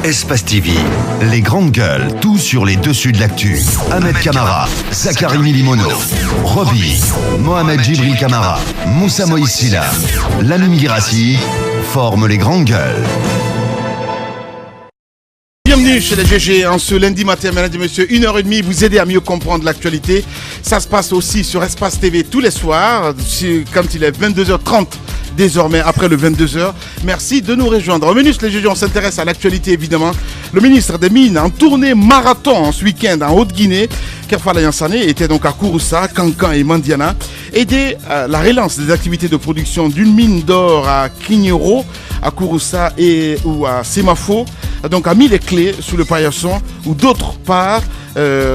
Espace TV, les grandes gueules, tout sur les dessus de l'actu. Ahmed Kamara, Zachary Milimono, Roby, Mohamed Djibril Kamara, Moussa Moïsila, Lamine Girassi forment les grandes gueules. Bienvenue chez les GG en ce lundi matin, mesdames et messieurs, 1h30, vous aider à mieux comprendre l'actualité. Ça se passe aussi sur Espace TV tous les soirs, quand il est 22h30. Désormais, après le 22h, merci de nous rejoindre. Au menu les GG, on s'intéresse à l'actualité évidemment. Le ministre des Mines en tournée marathon ce week-end en Haute-Guinée, Kerfala Yansane, était donc à Kouroussa, Kankan et Mandiana. Aider à la relance des activités de production d'une mine d'or à Kignoro, à Kouroussa ou à Semafo, donc a mis les clés sous le paillasson, ou d'autre part,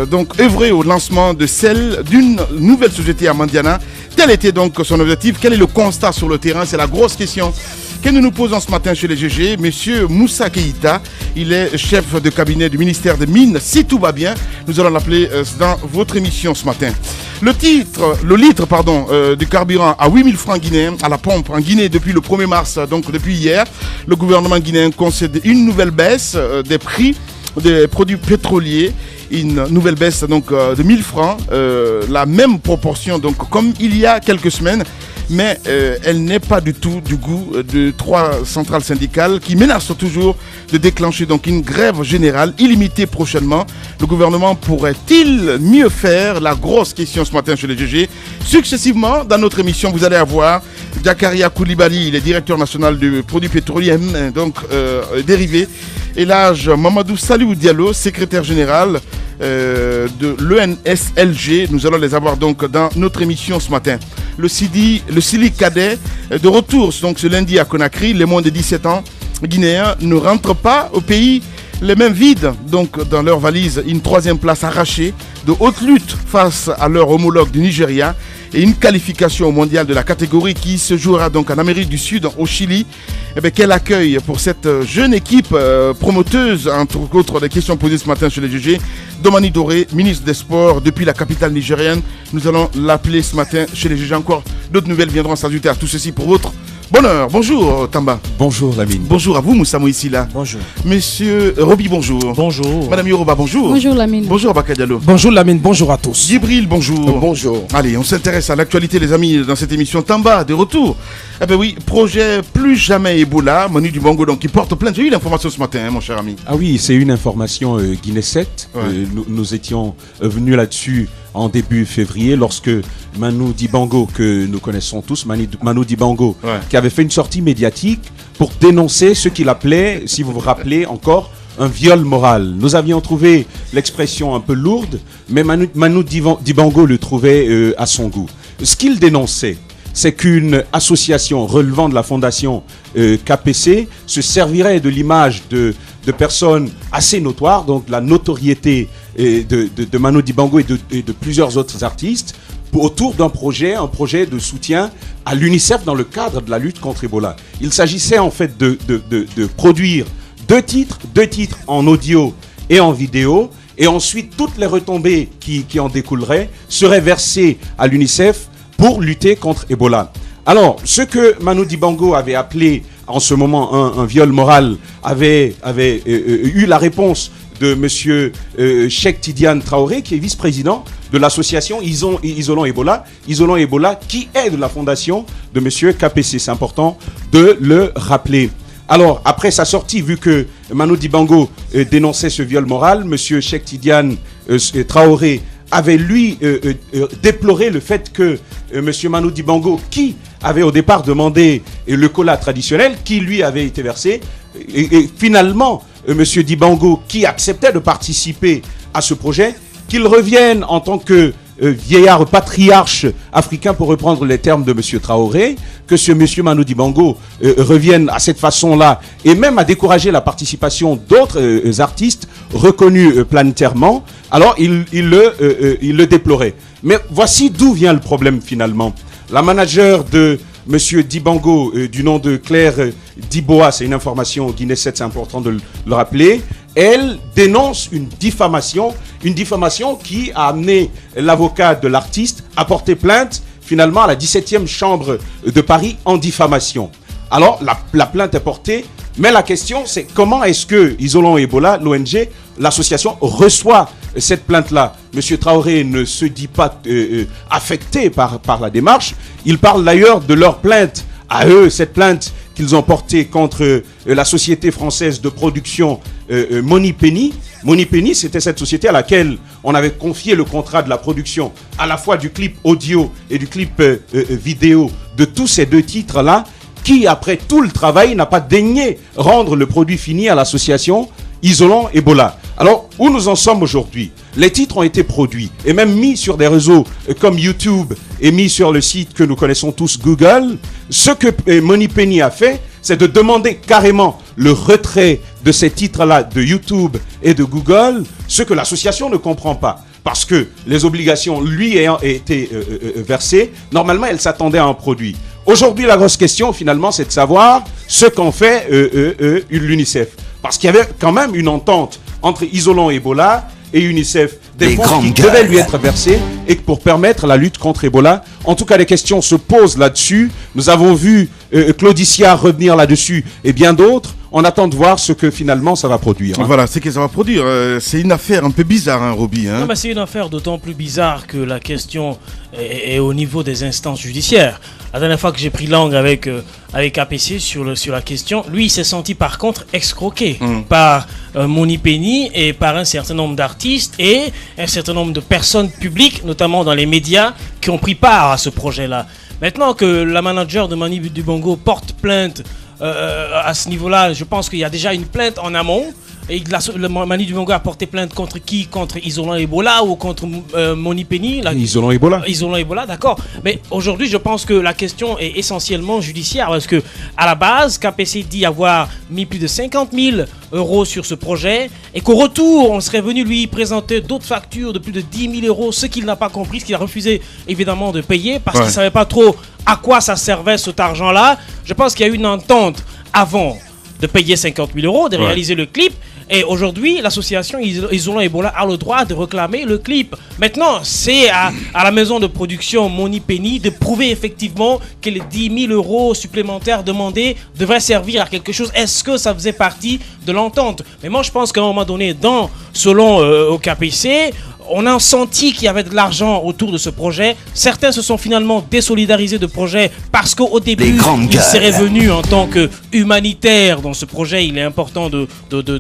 donc œuvrer au lancement de celle d'une nouvelle société à Mandiana. Quel était donc son objectif? Quel est le constat sur le terrain? C'est la grosse question que nous nous posons ce matin chez les GG. Monsieur Moussa Keïta, il est chef de cabinet du ministère des Mines. Si tout va bien, nous allons l'appeler dans votre émission ce matin. Le litre du carburant à 8000 francs guinéens à la pompe en Guinée depuis le 1er mars, donc depuis hier. Le gouvernement guinéen concède une nouvelle baisse des prix des produits pétroliers. Une nouvelle baisse donc de 1000 francs, la même proportion donc comme il y a quelques semaines, mais elle n'est pas du tout du goût de 3 centrales syndicales qui menacent toujours de déclencher donc une grève générale illimitée prochainement. Le gouvernement pourrait-il mieux faire? La grosse question ce matin chez les GG. Successivement, dans notre émission, vous allez avoir Jakaria Koulibaly, il est directeur national du produit pétrolier, donc dérivé. Et l'âge Mamadou Salihou Diallo, secrétaire général de l'ENSLG. Nous allons les avoir donc dans notre émission ce matin. Le Sili Cadet de retour donc ce lundi à Conakry. Les moins de 17 ans guinéens ne rentrent pas au pays les mains vides, donc dans leur valise, une 3e place arrachée, de haute lutte face à leur homologue du Nigeria et une qualification au mondial de la catégorie qui se jouera donc en Amérique du Sud, au Chili. Eh bien, quel accueil pour cette jeune équipe promoteuse, entre autres des questions posées ce matin chez les GG. Domani Doré, ministre des Sports depuis la capitale nigérienne. Nous allons l'appeler ce matin chez les GG. Encore d'autres nouvelles viendront s'ajouter à tout ceci pour votre bonheur. Bonjour Tamba. Bonjour Lamine. Bonjour à vous Moussa Moïsila. Bonjour. Monsieur Roby, bonjour. Bonjour. Madame Yoruba, bonjour. Bonjour Lamine. Bonjour Abaka Diallo. Bonjour Lamine, bonjour à tous. Djibril, bonjour. Bonjour. Allez, on s'intéresse à l'actualité les amis dans cette émission. Tamba, de retour. Eh bien oui, projet plus jamais Ebola, Manu Dibango donc qui porte plainte. J'ai eu l'information ce matin mon cher ami. Ah oui, c'est une information Guinée 7. Ouais. Nous étions venus là-dessus en début février lorsque Manu Dibango, que nous connaissons tous, Manu Dibango, Ouais. qui avait fait une sortie médiatique pour dénoncer ce qu'il appelait, si vous vous rappelez encore, un viol moral. Nous avions trouvé l'expression un peu lourde, mais Manu Dibango le trouvait à son goût. Ce qu'il dénonçait, c'est qu'une association relevant de la fondation KPC se servirait de l'image de personnes assez notoires, donc la notoriété de Manu Dibango et de plusieurs autres artistes, autour d'un projet, un projet de soutien à l'UNICEF dans le cadre de la lutte contre Ebola. Il s'agissait en fait de produire deux titres en audio et en vidéo, et ensuite toutes les retombées qui en découleraient seraient versées à l'UNICEF pour lutter contre Ebola. Alors, ce que Manu Dibango avait appelé en ce moment un viol moral avait eu la réponse de monsieur Cheikh Tidiane Traoré, qui est vice-président de l'association Isolons Ebola, qui est de la fondation de monsieur KPC. C'est important de le rappeler. Alors, après sa sortie, vu que Manu Dibango dénonçait ce viol moral, monsieur Cheikh Tidiane Traoré avait lui déploré le fait que monsieur Manu Dibango, qui avait au départ demandé le cola traditionnel, qui lui avait été versé, et finalement monsieur Dibango, qui acceptait de participer à ce projet, qu'il revienne en tant que vieillard patriarche africain, pour reprendre les termes de monsieur Traoré, que ce monsieur Manu Dibango revienne à cette façon-là, et même à décourager la participation d'autres artistes reconnus planétairement. Alors il le déplorait. Mais voici d'où vient le problème finalement. La manager de monsieur Dibango, du nom de Claire Diboa, c'est une information Guinée 7, c'est important de le rappeler, elle dénonce une diffamation qui a amené l'avocat de l'artiste à porter plainte finalement à la 17e chambre de Paris en diffamation. Alors la plainte est portée Mais la question, c'est comment est-ce que Isolons Ebola, l'ONG, l'association, reçoit cette plainte-là? Monsieur Traoré ne se dit pas affecté par la démarche. Il parle d'ailleurs de leur plainte à eux, cette plainte qu'ils ont portée contre la société française de production Monipenny. Monipenny, c'était cette société à laquelle on avait confié le contrat de la production à la fois du clip audio et du clip vidéo de tous ces deux titres-là, qui, après tout le travail, n'a pas daigné rendre le produit fini à l'association Isolons Ebola. Alors, où nous en sommes aujourd'hui? Les titres ont été produits et même mis sur des réseaux comme YouTube et mis sur le site que nous connaissons tous, Google. Ce que Monipenny a fait, c'est de demander carrément le retrait de ces titres-là de YouTube et de Google, ce que l'association ne comprend pas. Parce que les obligations lui ayant été versées, normalement, elle s'attendait à un produit. Aujourd'hui, la grosse question, finalement, c'est de savoir ce qu'en fait l'UNICEF. Parce qu'il y avait quand même une entente entre Isolons Ebola et UNICEF. Des fonds qui devaient lui être versés et pour permettre la lutte contre Ebola. En tout cas, les questions se posent là-dessus. Nous avons vu Claudicia revenir là-dessus et bien d'autres. On attend de voir ce que finalement ça va produire. Voilà, ce que ça va produire. C'est une affaire un peu bizarre, hein, Roby. Hein. Non, mais c'est une affaire d'autant plus bizarre que la question est au niveau des instances judiciaires. La dernière fois que j'ai pris langue avec APC sur la question, lui il s'est senti par contre escroqué par Monipenny et par un certain nombre d'artistes et un certain nombre de personnes publiques, notamment dans les médias, qui ont pris part à ce projet-là. Maintenant que la manager de Manu Dibango porte plainte à ce niveau-là, je pense qu'il y a déjà une plainte en amont. Et le Manu Dibango a porté plainte contre qui? Contre Isolons Ebola ou contre Monipenny? Isolons Ebola. Isolons Ebola, d'accord. Mais aujourd'hui, je pense que la question est essentiellement judiciaire parce que à la base, KPC dit avoir mis plus de 50 000 € sur ce projet et qu'au retour, on serait venu lui présenter d'autres factures de plus de 10 000 €, ce qu'il n'a pas compris, ce qu'il a refusé évidemment de payer parce qu'il ne savait pas trop à quoi ça servait cet argent-là. Je pense qu'il y a eu une entente avant de payer 50 000 €, de réaliser le clip. Et aujourd'hui, l'association Isolons Ebola a le droit de réclamer le clip. Maintenant, c'est à la maison de production Monipenny de prouver effectivement que les 10 000 € supplémentaires demandés devraient servir à quelque chose. Est-ce que ça faisait partie de l'entente? Mais moi, je pense qu'à un moment donné, selon au KPC, on a senti qu'il y avait de l'argent autour de ce projet. Certains se sont finalement désolidarisés de projet parce qu'au début, ils seraient venus en tant que humanitaires dans ce projet. Il est important de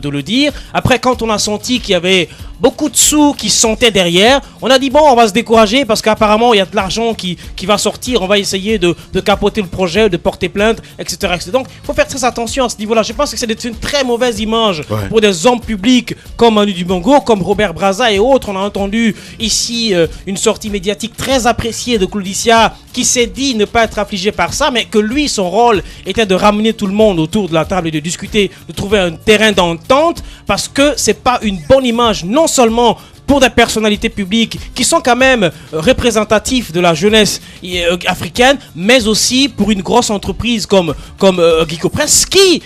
le dire. Après, quand on a senti qu'il y avait beaucoup de sous qui sentaient derrière, on a dit bon, on va se décourager parce qu'apparemment, il y a de l'argent qui va sortir. On va essayer de capoter le projet, de porter plainte, etc. etc. Donc, il faut faire très attention à ce niveau-là. Je pense que c'est une très mauvaise image pour des hommes publics comme Manu Dibango, comme Robert Brazza et autres. On a entendu ici une sortie médiatique très appréciée de Claudicia qui s'est dit ne pas être affligé par ça, mais que lui, son rôle était de ramener tout le monde autour de la table et de discuter, de trouver un terrain d'entente parce que c'est pas une bonne image, non seulement pour des personnalités publiques qui sont quand même représentatifs de la jeunesse africaine, mais aussi pour une grosse entreprise comme Guico Press qui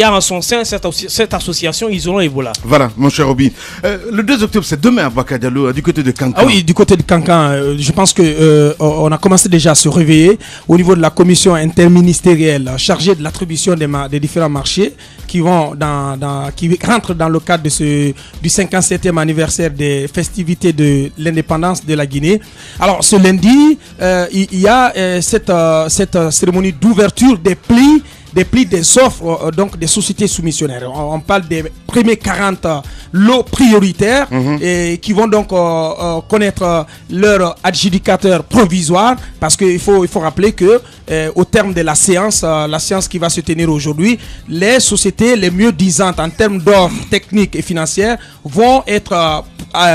a en son sein cette association Isolons Ebola. Voilà, mon cher Roby. Le 2 octobre, c'est demain à Bakadialo, du côté de Cancan. Ah oui, du côté de Cancan, je pense que on a commencé déjà à se réveiller au niveau de la commission interministérielle chargée de l'attribution des différents marchés qui rentrent dans le cadre du 57e anniversaire des festivités de l'indépendance de la Guinée. Alors ce lundi, il y a cette cérémonie d'ouverture des plis des offres donc des sociétés soumissionnaires. On parle des premiers 40 lots prioritaires et qui vont donc connaître leur adjudicateur provisoire parce qu'il faut rappeler que au terme de la séance qui va se tenir aujourd'hui, les sociétés les mieux disantes en termes d'offres techniques et financières vont être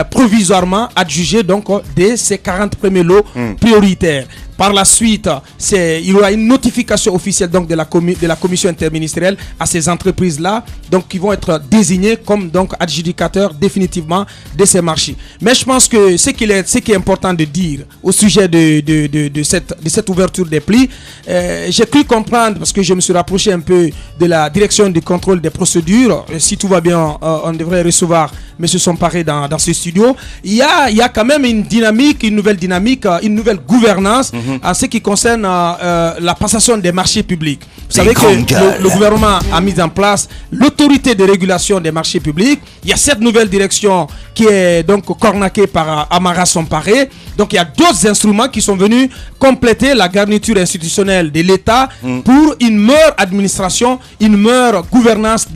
provisoirement adjugées donc de ces 40 premiers lots prioritaires. Par la suite, il y aura une notification officielle donc de la commission interministérielle à ces entreprises-là, donc qui vont être désignées comme donc adjudicateurs définitivement de ces marchés. Mais je pense que ce qui est important de dire au sujet de cette ouverture des plis, j'ai cru comprendre parce que je me suis rapproché un peu de la direction du contrôle des procédures. Si tout va bien, on devrait recevoir M. Somparé dans ce studio. Il y a quand même une nouvelle dynamique, une nouvelle gouvernance. en ce qui concerne la passation des marchés publics. Vous savez que le gouvernement a mis en place l'autorité de régulation des marchés publics. Il y a cette nouvelle direction qui est donc cornaquée par Amara Somparé. Donc il y a d'autres instruments qui sont venus compléter la garniture institutionnelle de l'État pour une meilleure administration, une meilleure gouvernance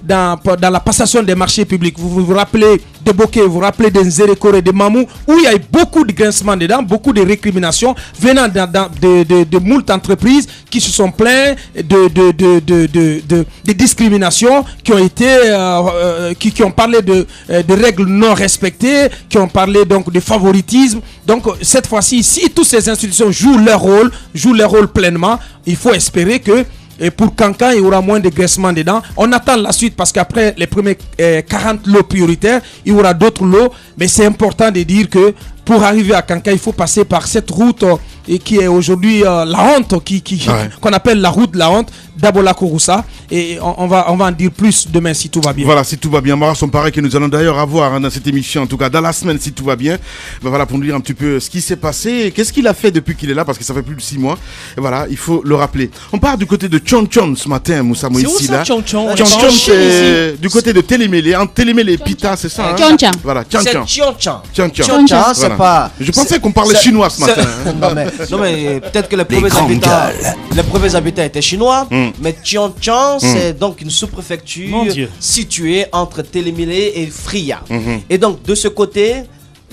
dans la passation des marchés publics. Vous vous rappelez de Bokeh, vous vous rappelez de Nzérékore et de Mamou, où il y a eu beaucoup de grincements dedans, beaucoup de récriminations venant de moult entreprises qui se sont plaints de discriminations qui ont été qui ont parlé de règles non respectées, qui ont parlé donc de favoritisme. Donc cette fois-ci, si toutes ces institutions jouent leur rôle pleinement, il faut espérer que pour Kankan, il y aura moins de graissement dedans. On attend la suite parce qu'après les premiers 40 lots prioritaires, il y aura d'autres lots. Mais c'est important de dire que pour arriver à Kankan, il faut passer par cette route qui est aujourd'hui la honte, qu'on appelle la route de la honte, d'Abola Kouroussa. Et on va en dire plus demain si tout va bien. Voilà, si tout va bien. Amara Somparé, que nous allons d'ailleurs avoir dans cette émission, en tout cas dans la semaine, si tout va bien. Voilà, pour nous dire un petit peu ce qui s'est passé, qu'est-ce qu'il a fait depuis qu'il est là, parce que ça fait plus de 6 mois. Et voilà, il faut le rappeler. On part du côté de Tchon ce matin, Moussa Moïsila. C'est où ça, Tchon, c'est du côté de Télémélé. En Télémélé et Pita, c'est ça, Tchon. Voilà, C'est Tchon. Tchon, c'est pas... Je pensais qu'on parlait chinois ce matin. Non mais peut-être que les premiers habitants étaient chinois, mais Tchon, c'est donc une sous-préfecture située entre Télémélé et Fria. Et donc de ce côté,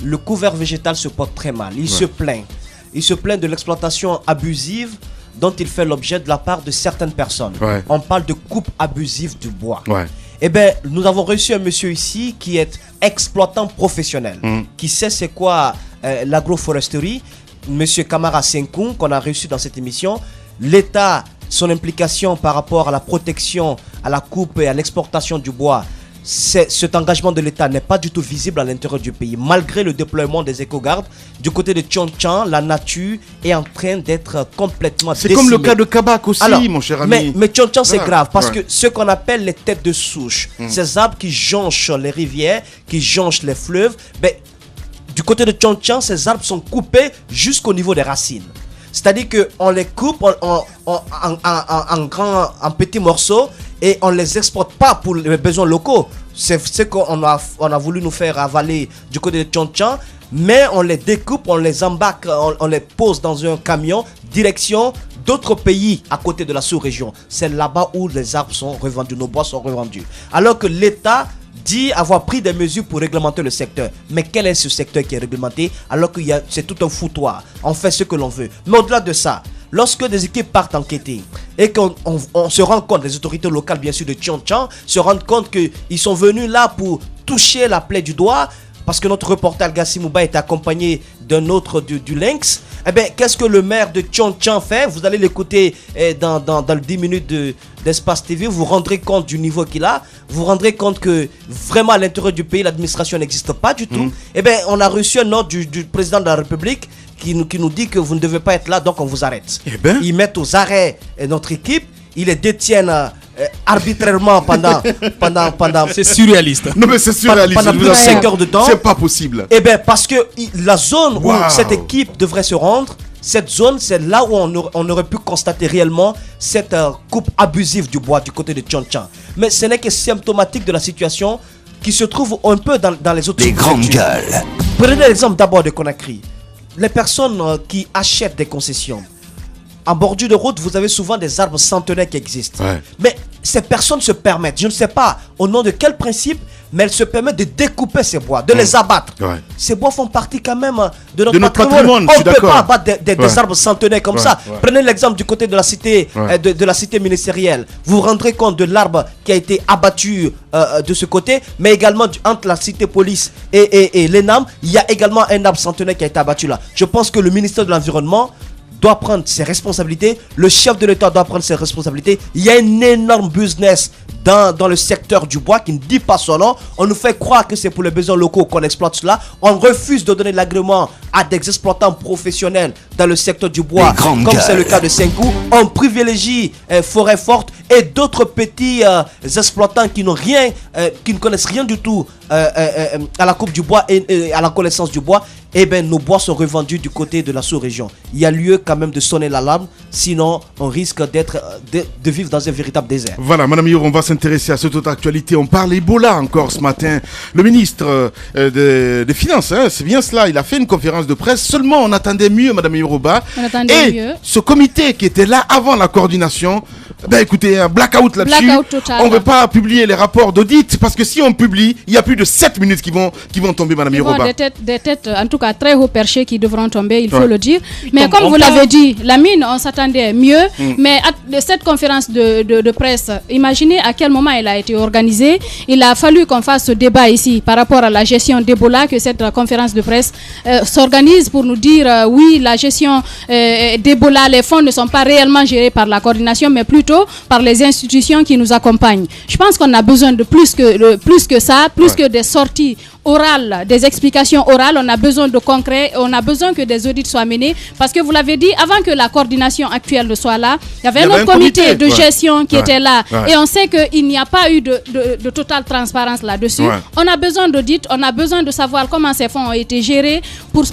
le couvert végétal se porte très mal. Il se plaint. Il se plaint de l'exploitation abusive dont il fait l'objet de la part de certaines personnes. On parle de coupe abusive du bois. Eh bien, nous avons reçu un monsieur ici qui est exploitant professionnel, qui sait c'est quoi l'agroforesterie, monsieur Kamara Senkoun, qu'on a reçu dans cette émission. L'État, son implication par rapport à la protection, à la coupe et à l'exportation du bois, cet engagement de l'État n'est pas du tout visible à l'intérieur du pays. Malgré le déploiement des éco-gardes, du côté de Tchon, la nature est en train d'être complètement décimée. C'est comme le cas de Kabak aussi, mon cher ami. Mais Tchon, c'est grave parce que ce qu'on appelle les têtes de souche, ces arbres qui jonchent les rivières, qui jonchent les fleuves, du côté de Tchon, ces arbres sont coupés jusqu'au niveau des racines. C'est-à-dire qu'on les coupe en petits morceaux et on ne les exporte pas pour les besoins locaux. C'est ce qu'on a voulu nous faire avaler du côté de Tchon, mais on les découpe, on les embarque, on les pose dans un camion, direction d'autres pays à côté de la sous-région. C'est là-bas où les arbres sont revendus, nos bois sont revendus. Alors que l'État dit avoir pris des mesures pour réglementer le secteur. Mais quel est ce secteur qui est réglementé alors que c'est tout un foutoir? On fait ce que l'on veut. Mais au-delà de ça, lorsque des équipes partent enquêter et qu'on se rend compte, les autorités locales bien sûr de Tchon, se rendent compte qu'ils sont venus là pour toucher la plaie du doigt, parce que notre reporter Al-Gassi Mouba est accompagné d'un autre du Lynx. Eh bien, qu'est-ce que le maire de Tchon fait? Vous allez l'écouter dans le 10 minutes d'Espace TV. Vous vous rendrez compte du niveau qu'il a. Vous vous rendrez compte que vraiment à l'intérieur du pays, l'administration n'existe pas du tout. Eh bien, on a reçu un ordre du président de la République qui nous dit que vous ne devez pas être là, donc on vous arrête. Ils mettent aux arrêts notre équipe. Ils les détiennent arbitrairement pendant c'est surréaliste. Non mais c'est surréaliste. Pendant plus de 5 heures de temps. C'est pas possible. Eh bien parce que la zone où cette équipe devrait se rendre, cette zone, c'est là où on aurait pu constater réellement cette coupe abusive du bois du côté de Tchon. Mais ce n'est que symptomatique de la situation qui se trouve un peu dans les autres. Les grandes gueules. Prenez l'exemple d'abord de Conakry. Les personnes qui achètent des concessions, en bordure de route, vous avez souvent des arbres centenaires qui existent. Mais ces personnes se permettent, je ne sais pas au nom de quel principe, mais elles se permettent de découper ces bois, de les abattre. Ces bois font partie quand même de notre patrimoine. On ne peut pas abattre des arbres centenaires comme ça. Prenez l'exemple du côté de la cité, de la cité ministérielle. Vous vous rendrez compte de l'arbre qui a été abattu de ce côté, mais également entre la cité police et l'ENAM, il y a également un arbre centenaire qui a été abattu là. Je pense que le ministère de l'Environnement doit prendre ses responsabilités, le chef de l'État doit prendre ses responsabilités. Il y a un énorme business dans le secteur du bois qui ne dit pas son nom. On nous fait croire que c'est pour les besoins locaux qu'on exploite cela. On refuse de donner l'agrément à des exploitants professionnels dans le secteur du bois, comme c'est le cas de Senkou. On privilégie Forêt Forte et d'autres petits exploitants qui ne connaissent rien du tout à la coupe du bois et à la connaissance du bois. eh bien nos bois sont revendus du côté de la sous-région. Il y a lieu quand même de sonner l'alarme, sinon on risque de vivre dans un véritable désert. Voilà, Madame Yoro, on va s'intéresser à cette autre actualité. On parle Ebola encore ce matin. Le ministre des Finances, c'est bien cela, il a fait une conférence de presse. Seulement, on attendait mieux, Madame Yoroba. On attendait mieux. Ce comité qui était là avant la coordination, ben écoutez, un blackout là-dessus. Blackout total. On ne veut pas publier les rapports d'audit parce que si on publie, il y a plus de 7 minutes qui vont tomber, Madame Yoroba. Des têtes, en tout cas très haut perchées qui devront tomber, il faut le dire. Mais tomberont comme vous pas. l'avez dit, la mine, on s'attendait mieux. Mais de cette conférence de presse, imaginez à quel moment elle a été organisée. Il a fallu qu'on fasse ce débat ici par rapport à la gestion d'Ebola, que cette conférence de presse s'organise pour nous dire oui, la gestion d'Ebola, les fonds ne sont pas réellement gérés par la coordination, mais plutôt par les institutions qui nous accompagnent. Je pense qu'on a besoin de plus que ça, plus que des sorties orales, des explications orales. On a besoin de concret, on a besoin que des audits soient menés, parce que vous l'avez dit, avant que la coordination actuelle ne soit là, il y avait un autre comité de gestion qui était là, et on sait qu'il n'y a pas eu de totale transparence là-dessus. On a besoin d'audits, on a besoin de savoir comment ces fonds ont été gérés,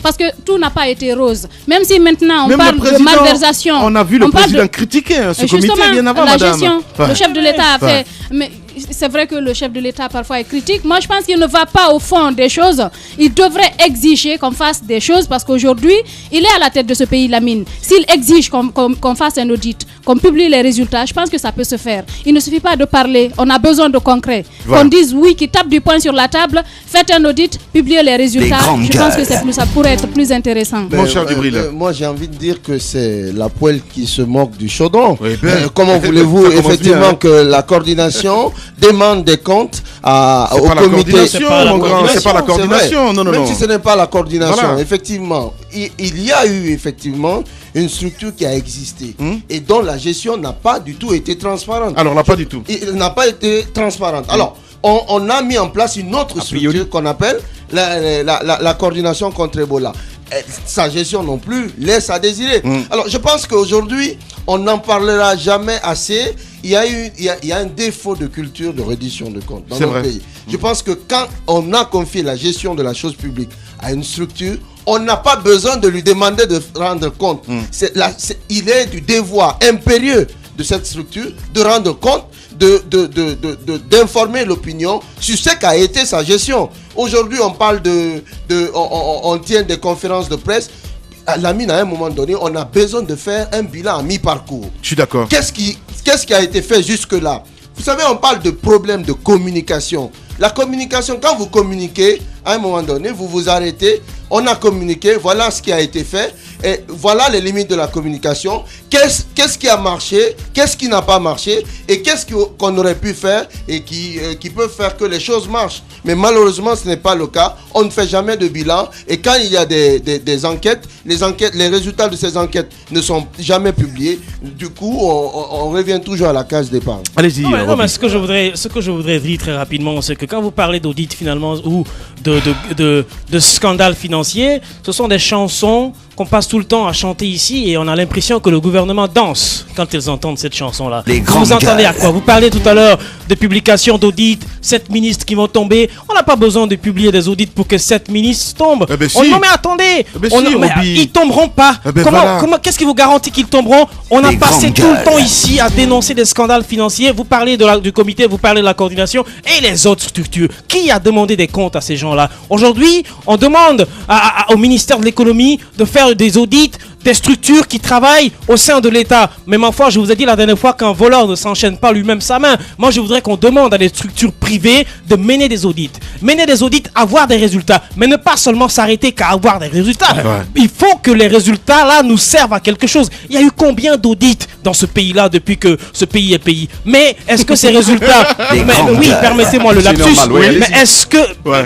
parce que tout n'a pas été rose. Même si maintenant on parle de malversation. On a vu le président critiquer ce comité bien avant, la madame. Gestion, le chef de l'État a fait... Mais c'est vrai que le chef de l'État parfois est critique. Moi, je pense qu'il ne va pas au fond des choses. Il devrait exiger qu'on fasse des choses, parce qu'aujourd'hui, il est à la tête de ce pays, la mine. S'il exige qu'on fasse un audit, qu'on publie les résultats, je pense que ça peut se faire. Il ne suffit pas de parler. On a besoin de concret. Qu'on dise oui, qu'il tape du poing sur la table, faites un audit, publiez les résultats. Je pense que ça pourrait être plus intéressant. Mon cher Djibril. Moi, j'ai envie de dire que c'est la poêle qui se moque du chaudron. Oui, comment voulez-vous effectivement bien, que la coordination demande des comptes au comité? C'est pas la coordination. Non. Même si ce n'est pas la coordination, Voilà. effectivement, il y a eu effectivement une structure qui a existé et dont la gestion n'a pas du tout été transparente. Alors, pas du tout. Il n'a pas été transparente. Alors, on a mis en place une autre structure qu'on appelle la coordination contre Ebola. Sa gestion non plus laisse à désirer. Alors, je pense qu'aujourd'hui, on n'en parlera jamais assez. Il y a un défaut de culture de reddition de comptes dans notre pays. Je pense que quand on a confié la gestion de la chose publique à une structure, on n'a pas besoin de lui demander de rendre compte. Il est du devoir impérieux de cette structure de rendre compte, d'informer l'opinion sur ce qu'a été sa gestion. Aujourd'hui, on parle on tient des conférences de presse. À la mine, à un moment donné, on a besoin de faire un bilan à mi-parcours. Je suis d'accord. Qu'est-ce qui a été fait jusque-là? Vous savez, on parle de problèmes de communication. La communication, quand vous communiquez, à un moment donné, vous vous arrêtez. On a communiqué, voilà ce qui a été fait. Et voilà les limites de la communication. Qu'est-ce qui a marché? Qu'est-ce qui n'a pas marché? Et qu'est-ce qu'on aurait pu faire et qui peut faire que les choses marchent? Mais malheureusement, ce n'est pas le cas. On ne fait jamais de bilan. Et quand il y a des enquêtes, les résultats de ces enquêtes ne sont jamais publiés. Du coup, on revient toujours à la case départ. Allez-y. Non, mais ce que je voudrais dire très rapidement, c'est que quand vous parlez d'audit finalement ou de scandale financier, ce sont des chansons qu'on passe tout le temps à chanter ici, et on a l'impression que le gouvernement danse quand ils entendent cette chanson-là. Vous entendez à quoi? Vous parlez tout à l'heure de publication d'audits, 7 ministres qui vont tomber. On n'a pas besoin de publier des audits pour que 7 ministres tombent. Non mais attendez, ils tomberont pas. Qu'est-ce qui vous garantit qu'ils tomberont? On a passé tout le temps ici à dénoncer des scandales financiers. Vous parlez du comité, vous parlez de la coordination et les autres structures. Qui a demandé des comptes à ces gens-là? Aujourd'hui, on demande au ministère de l'économie de faire des audits des structures qui travaillent au sein de l'État. Mais ma foi, je vous ai dit la dernière fois qu'un voleur ne s'enchaîne pas lui-même sa main. Moi, je voudrais qu'on demande à des structures privées de mener des audits. Mener des audits, avoir des résultats. Mais ne pas seulement s'arrêter qu'à avoir des résultats. Il faut que les résultats, là, nous servent à quelque chose. Il y a eu combien d'audits dans ce pays-là depuis que ce pays est pays? Mais est-ce que ces résultats... oui, permettez-moi le lapsus. Mais est-ce que...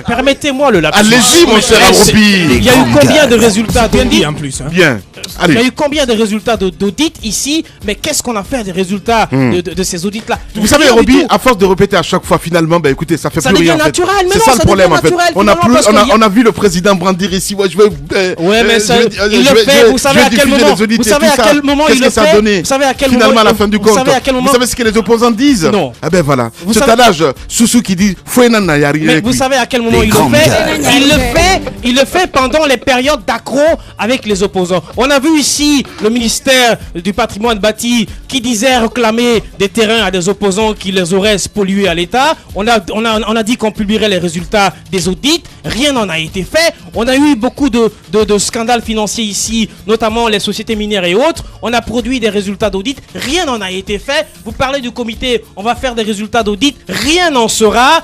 Permettez-moi le lapsus. Allez-y, mon cher Arobi. Il y a eu combien de résultats bien dit en plus. Bien. Allez. Il y a eu combien de résultats d'audit ici? Mais qu'est-ce qu'on a fait des résultats de ces audits-là? Vous savez, Roby, à force de répéter à chaque fois, finalement, ben écoutez, ça fait ça plus rien. devient naturel, mais c'est non, ça le problème, en fait. naturel, On a vu le président brandir ici. Ouais, je vais. Ouais, mais ça, il le fait. Vous savez à quel moment? Vous savez à quel moment il le fait? Vous savez à quel moment? Finalement, à la fin du compte. Vous savez ce que les opposants disent? Non. Ah ben voilà. Vous C'est savez- à l'âge Soussou qui dit Fouenana yari. Mais vous savez à quel moment il le fait? Il le fait pendant les périodes d'accro avec les opposants. On a vu ici le ministère du patrimoine bâti qui disait réclamer des terrains à des opposants qui les auraient spoliés à l'État. On a dit qu'on publierait les résultats des audits. Rien n'en a été fait. On a eu beaucoup de scandales financiers ici, notamment les sociétés minières et autres. On a produit des résultats d'audit. Rien n'en a été fait. Vous parlez du comité, on va faire des résultats d'audit. Rien n'en sera,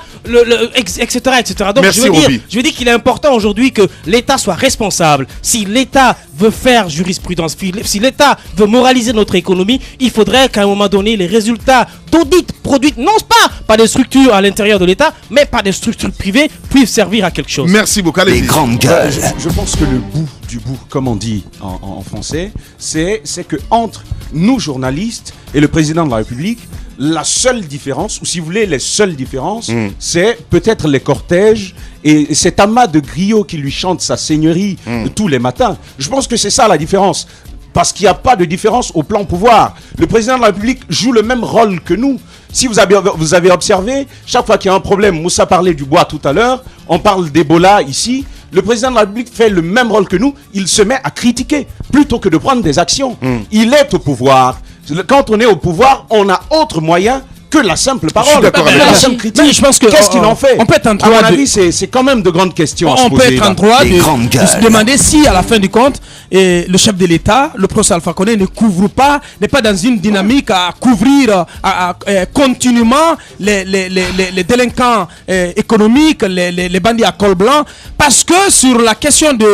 etc., etc. Donc Merci, je Roby. veux dire qu'il est important aujourd'hui que l'État soit responsable. Si l'État veut faire jurisprudence, si l'État veut moraliser notre économie, il faudrait qu'à un moment donné, les résultats d'audit produits, non pas par des structures à l'intérieur de l'État, mais par des structures privées, puissent servir à quelque chose. Merci beaucoup. Les Allez. grandes gueules. Je pense que le bout du bout, comme on dit en français, c'est que entre nous journalistes et le président de la République, la seule différence, ou si vous voulez les seules différences, c'est peut-être les cortèges et cet amas de griots qui lui chantent sa seigneurie tous les matins. Je pense que c'est ça la différence. Parce qu'il n'y a pas de différence au plan pouvoir. Le président de la République joue le même rôle que nous. Si vous avez observé, chaque fois qu'il y a un problème, Moussa parlait du bois tout à l'heure, on parle d'Ebola ici, le président de la République fait le même rôle que nous, il se met à critiquer plutôt que de prendre des actions. Il est au pouvoir. Quand on est au pouvoir, on a autre moyen que la simple parole. Je suis d'accord avec la toi. simple critique. Mais je pense que Qu'est-ce qu'il en fait? on peut être en À droit mon de- avis, c'est quand même de grandes questions à se On peut poser, être là. en droit Les grandes de se gueules. demander si, à la fin du compte, le chef de l'État, le professeur Alpha Condé, n'est pas dans une dynamique à couvrir continuellement les délinquants économiques, les bandits à col blanc, parce que sur la question du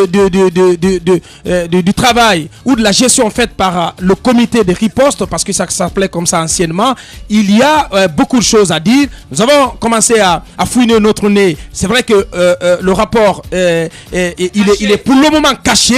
travail ou de la gestion faite par le comité de riposte, parce que ça s'appelait comme ça anciennement, il y a beaucoup de choses à dire. Nous avons commencé à fouiner notre nez. C'est vrai que le rapport, il est pour le moment caché.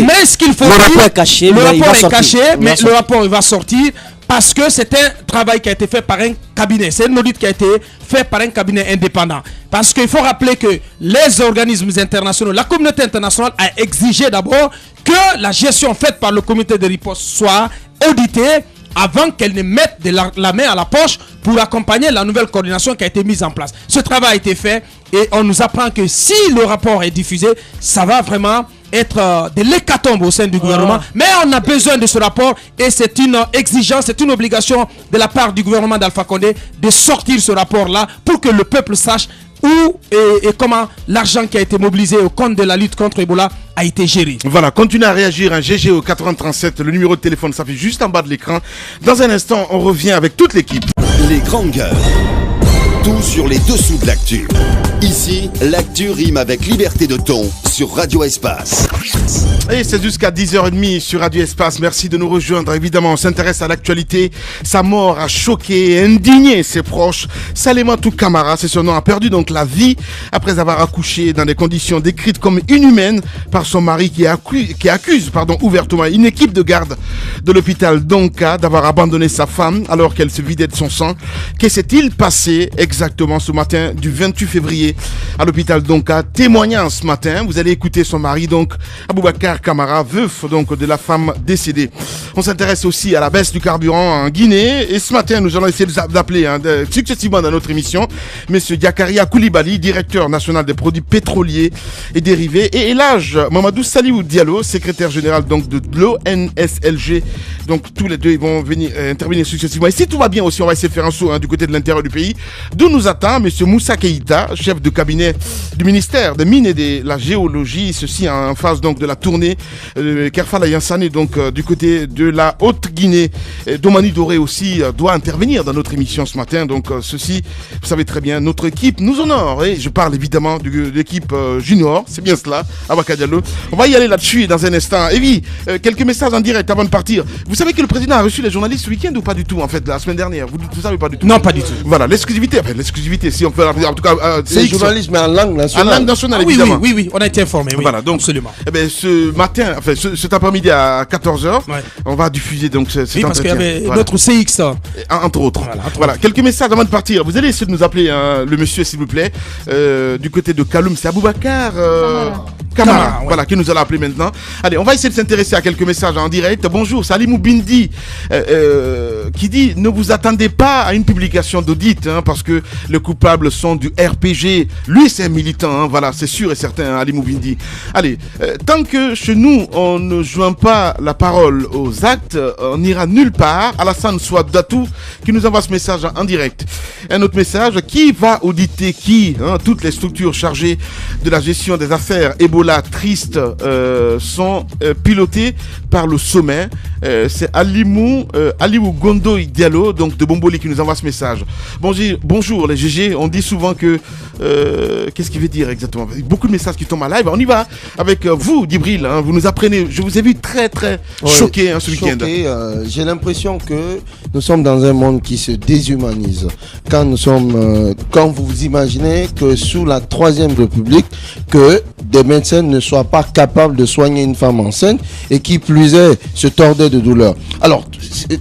Mais ce qu'il faut Le dire, rapport est caché, le mais il rapport va est sortir. caché, Il mais va le sortir. rapport il va sortir parce que c'est un travail qui a été fait par un cabinet. C'est un audit qui a été fait par un cabinet indépendant. Parce qu'il faut rappeler que les organismes internationaux, la communauté internationale a exigé d'abord que la gestion faite par le comité de riposte soit auditée avant qu'elle ne mette la main à la poche pour accompagner la nouvelle coordination qui a été mise en place. Ce travail a été fait et on nous apprend que si le rapport est diffusé, ça va vraiment être de l'hécatombe au sein du gouvernement. Mais on a besoin de ce rapport et c'est une exigence, c'est une obligation de la part du gouvernement d'Alpha Condé de sortir ce rapport-là pour que le peuple sache où et comment l'argent qui a été mobilisé au compte de la lutte contre Ebola a été géré. Voilà, continuez à réagir, un GG au 8037, le numéro de téléphone s'affiche juste en bas de l'écran. Dans un instant, on revient avec toute l'équipe. Les grandes gueules. Tout sur les dessous de l'actu. Ici, l'actu rime avec liberté de ton sur Radio Espace. Et c'est jusqu'à 10h30 sur Radio Espace. Merci de nous rejoindre. Évidemment, on s'intéresse à l'actualité. Sa mort a choqué et indigné ses proches. Salematou Camara, c'est son nom, a perdu donc la vie après avoir accouché dans des conditions décrites comme inhumaines par son mari qui accuse ouvertement une équipe de garde de l'hôpital Donka d'avoir abandonné sa femme alors qu'elle se vidait de son sang. Que s'est-il passé exactement ce matin du 28 février à l'hôpital Donka? Témoignant ce matin, vous allez écouter son mari donc Aboubacar Camara, veuf donc de la femme décédée. On s'intéresse aussi à la baisse du carburant en Guinée et ce matin nous allons essayer d'appeler successivement dans notre émission Monsieur Diakaria Koulibaly, directeur national des produits pétroliers et dérivés, et Elhadj Mamadou Saliou Diallo, secrétaire général donc de l'ONSLG. Donc tous les deux ils vont venir intervenir successivement. Et si tout va bien aussi, on va essayer de faire un saut du côté de l'intérieur du pays, d'où nous attend Monsieur Moussa Keïta, chef de cabinet du ministère des Mines et de la Géologie, ceci en phase donc de la tournée Kerfala Yansane donc du côté de la Haute-Guinée. Domani Doré aussi doit intervenir dans notre émission ce matin, donc ceci, vous savez très bien, notre équipe nous honore, et je parle évidemment de l'équipe junior, c'est bien cela, Abaka Diallo. On va y aller là-dessus dans un instant. Et oui, quelques messages en direct avant de partir. Vous savez que le président a reçu les journalistes ce week-end ou pas du tout, en fait, la semaine dernière? Vous savez pas du tout? Non, pas du tout. Voilà, l'exclusivité, si on fait, en tout cas, c'est journalisme en langue En nationale. langue nationale, Oui, évidemment. oui, on a été informé. Oui, Voilà, donc, absolument. eh ben, ce matin, enfin, cet après-midi à 14h, Ouais. on va diffuser donc cet Oui, parce qu'il y entretien. avait Voilà. notre CX. Entre autres. Voilà, Quelques messages avant de partir. Vous allez essayer de nous appeler le monsieur, s'il vous plaît, du côté de Kaloum. C'est Aboubacar Kamara, Kamara, ouais. voilà, qui nous allons appeler maintenant. Allez, on va essayer de s'intéresser à quelques messages en direct. Bonjour, Salimou Bindi, qui dit: ne vous attendez pas à une publication d'audit, hein, parce que les coupables sont du RPG. Lui, c'est un militant, hein, voilà, c'est sûr et certain, Alimou Bindi. Allez, tant que chez nous, on ne joint pas la parole aux actes, on n'ira nulle part. Alassane Souadatou, qui nous envoie ce message en direct. Un autre message: qui va auditer qui, hein? Toutes les structures chargées de la gestion des affaires Ebola tristes sont pilotées par le sommet. C'est Aliou Gondo Diallo, donc de Bomboli, qui nous envoie ce message. Bonjour les GG, on dit souvent que... qu'est-ce qu'il veut dire exactement? Beaucoup de messages qui tombent en live. On y va avec vous, Djibril, hein, vous nous apprenez. Je vous ai vu très choqué, hein, ce week-end. J'ai l'impression que nous sommes dans un monde qui se déshumanise. Quand vous imaginez que sous la Troisième République, que des médecins ne soient pas capables de soigner une femme enceinte et qui plus est se tordaient de douleur. Alors,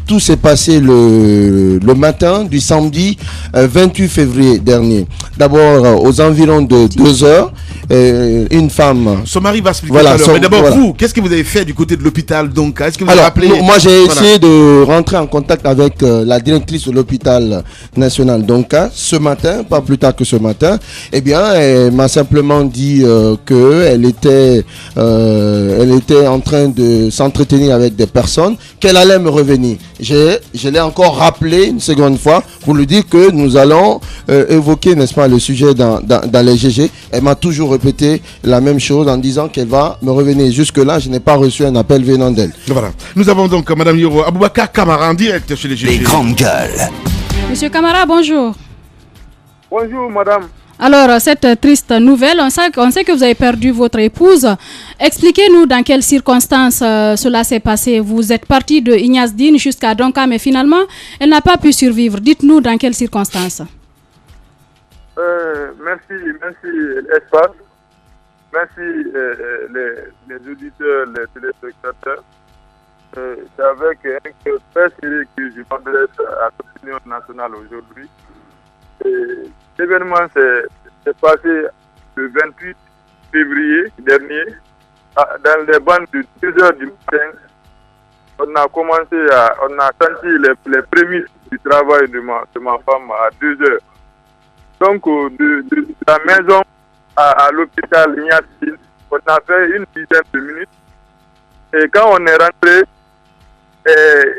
tout s'est passé le matin du samedi 28 février dernier. D'abord, aux environs de 2 heures, une femme... Son mari va expliquer Voilà, tout à l'heure. Mais d'abord, voilà. vous, qu'est-ce que vous avez fait du côté de l'hôpital? Donc, est-ce que vous avez Alors, appelé? moi j'ai Voilà. essayé de rentrer en contact avec la directrice de l'hôpital national d'Onka ce matin, pas plus tard que ce matin. Eh bien, elle m'a simplement dit qu'elle était en train de s'entretenir avec des personnes, qu'elle allait me revenir. Je l'ai encore rappelé une seconde fois pour lui dire que nous allons évoquer, n'est-ce pas, le sujet dans les GG. Elle m'a toujours répété la même chose en disant qu'elle va me revenir. Jusque-là, je n'ai pas reçu un appel venant d'elle. Voilà. Nous avons donc Madame Yoro Aboubacar Kamara en direct chez les GG. Les grandes gueules. Monsieur Kamara, bonjour. Bonjour madame. Alors, cette triste nouvelle, on sait que vous avez perdu votre épouse. Expliquez-nous dans quelles circonstances cela s'est passé. Vous êtes parti de Ignace Dine jusqu'à Donka, mais finalement, elle n'a pas pu survivre. Dites-nous dans quelles circonstances. Merci Espace. Merci les auditeurs, les téléspectateurs. C'est avec un cœur très sérieux que je m'adresse à l'opinion nationale aujourd'hui. L'événement s'est passé le 28 février dernier, dans les bandes de 2h du matin. On a senti les prémices du travail de ma femme à 2h. Donc, de la maison à l'hôpital Ignace, on a fait une dizaine de minutes. Et quand on est rentré,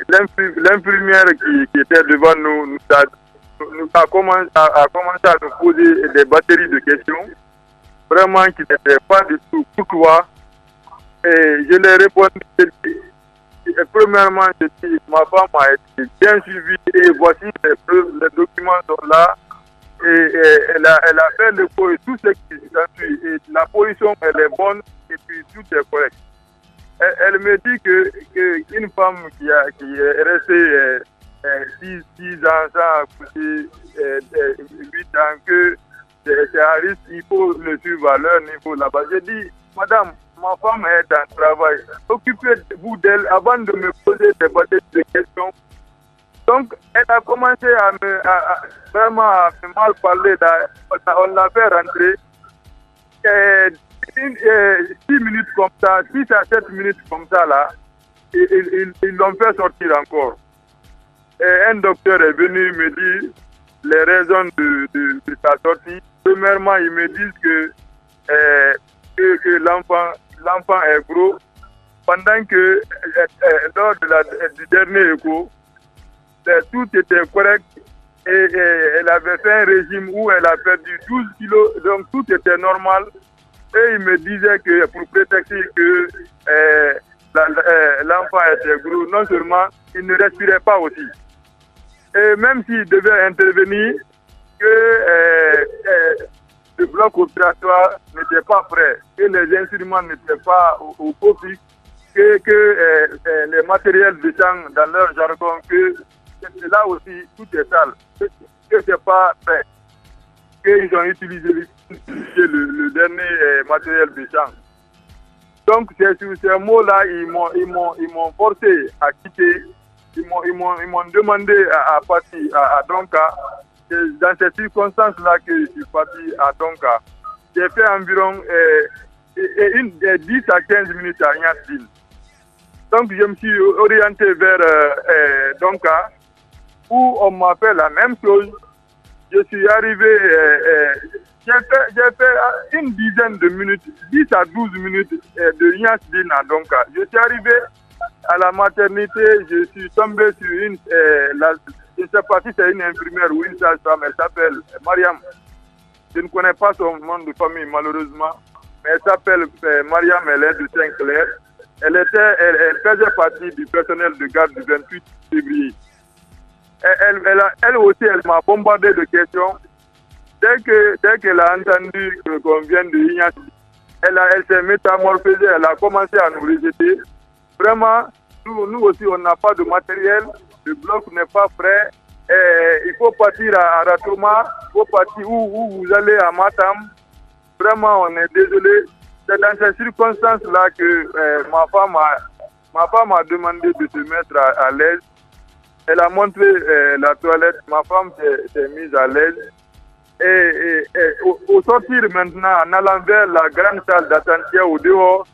l'infirmière qui était devant nous a commencé à nous poser des batteries de questions, vraiment qui n'étaient pas du tout courtois. Et je leur ai répondu. Et premièrement, je dis, ma femme a été bien suivie et voici les preuves, les documents sont là. Et elle a fait le coup et tout ce qui s'ensuit. Et la position, elle est bonne et puis tout est correct. Elle me dit qu'une femme qui est restée 6 ans, ça a coûté 8 ans, que c'est un risque, il faut le suivre à leur niveau là-bas. J'ai dit, madame, ma femme est en travail. Occupez-vous d'elle avant de me poser des batteries de questions. Donc, elle a commencé à vraiment mal parler. On l'a fait rentrer. 6 minutes comme ça, 6 à 7 minutes comme ça, là, ils l'ont fait sortir encore. Et un docteur est venu me dire les raisons de sa sortie. Premièrement, ils me disent que l'enfant est gros. Pendant que, lors du dernier écho, tout était correct et elle avait fait un régime où elle a perdu 12 kilos, donc tout était normal. Et il me disait que pour prétexter que l'enfant était gros, non seulement il ne respirait pas aussi. Et même s'il devait intervenir, que le bloc opératoire n'était pas prêt, que les instruments n'étaient pas au profit, que les matériels de sang dans leur jargon, que là aussi tout est sale, que c'est pas prêt. qu'ils ont utilisé le dernier matériel d'échange. Donc c'est sur ces mots-là, ils m'ont forcé à quitter. Ils m'ont demandé à partir à Donka. C'est dans ces circonstances-là que je suis parti à Donka. J'ai fait environ 10 à 15 minutes à Niasdine. Donc je me suis orienté vers Donka, où on m'a fait la même chose. Je suis arrivé, j'ai fait une dizaine de minutes, 10 à 12 minutes de Niasdine à Donka. Je suis arrivé à la maternité, je suis tombé sur une, je ne sais pas si c'est une infirmière ou une sage-femme, elle s'appelle Mariam. Je ne connais pas son nom de famille malheureusement, mais elle s'appelle Mariam, elle est de Saint-Clair. Elle faisait partie du personnel de garde du 28 février. Elle aussi, elle m'a bombardé de questions. Dès qu'elle a entendu qu'on vient de Ignace, elle s'est métamorphosée, elle a commencé à nous rejeter. Vraiment, nous aussi, on n'a pas de matériel, le bloc n'est pas prêt. Il faut partir à Ratoma, il faut partir où vous allez à Matam. Vraiment, on est désolé. C'est dans ces circonstances-là que ma femme a demandé de se mettre à l'aise. Elle a montré la toilette, ma femme s'est mise à l'aise. Et au sortir maintenant, en allant vers la grande salle d'attente au dehors,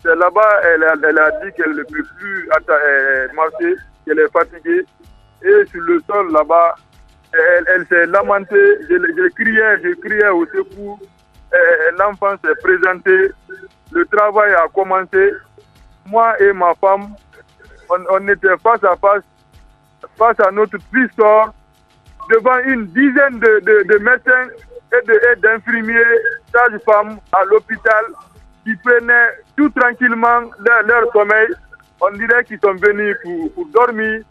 c'est là-bas, elle a dit qu'elle ne peut plus marcher, qu'elle est fatiguée. Et sur le sol là-bas, elle s'est lamentée, je criais au secours. L'enfant s'est présenté, le travail a commencé. Moi et ma femme, on était face à à notre triste sort, devant une dizaine de médecins et d'infirmiers, sages-femmes à l'hôpital qui prenaient tout tranquillement leur sommeil. On dirait qu'ils sont venus pour dormir.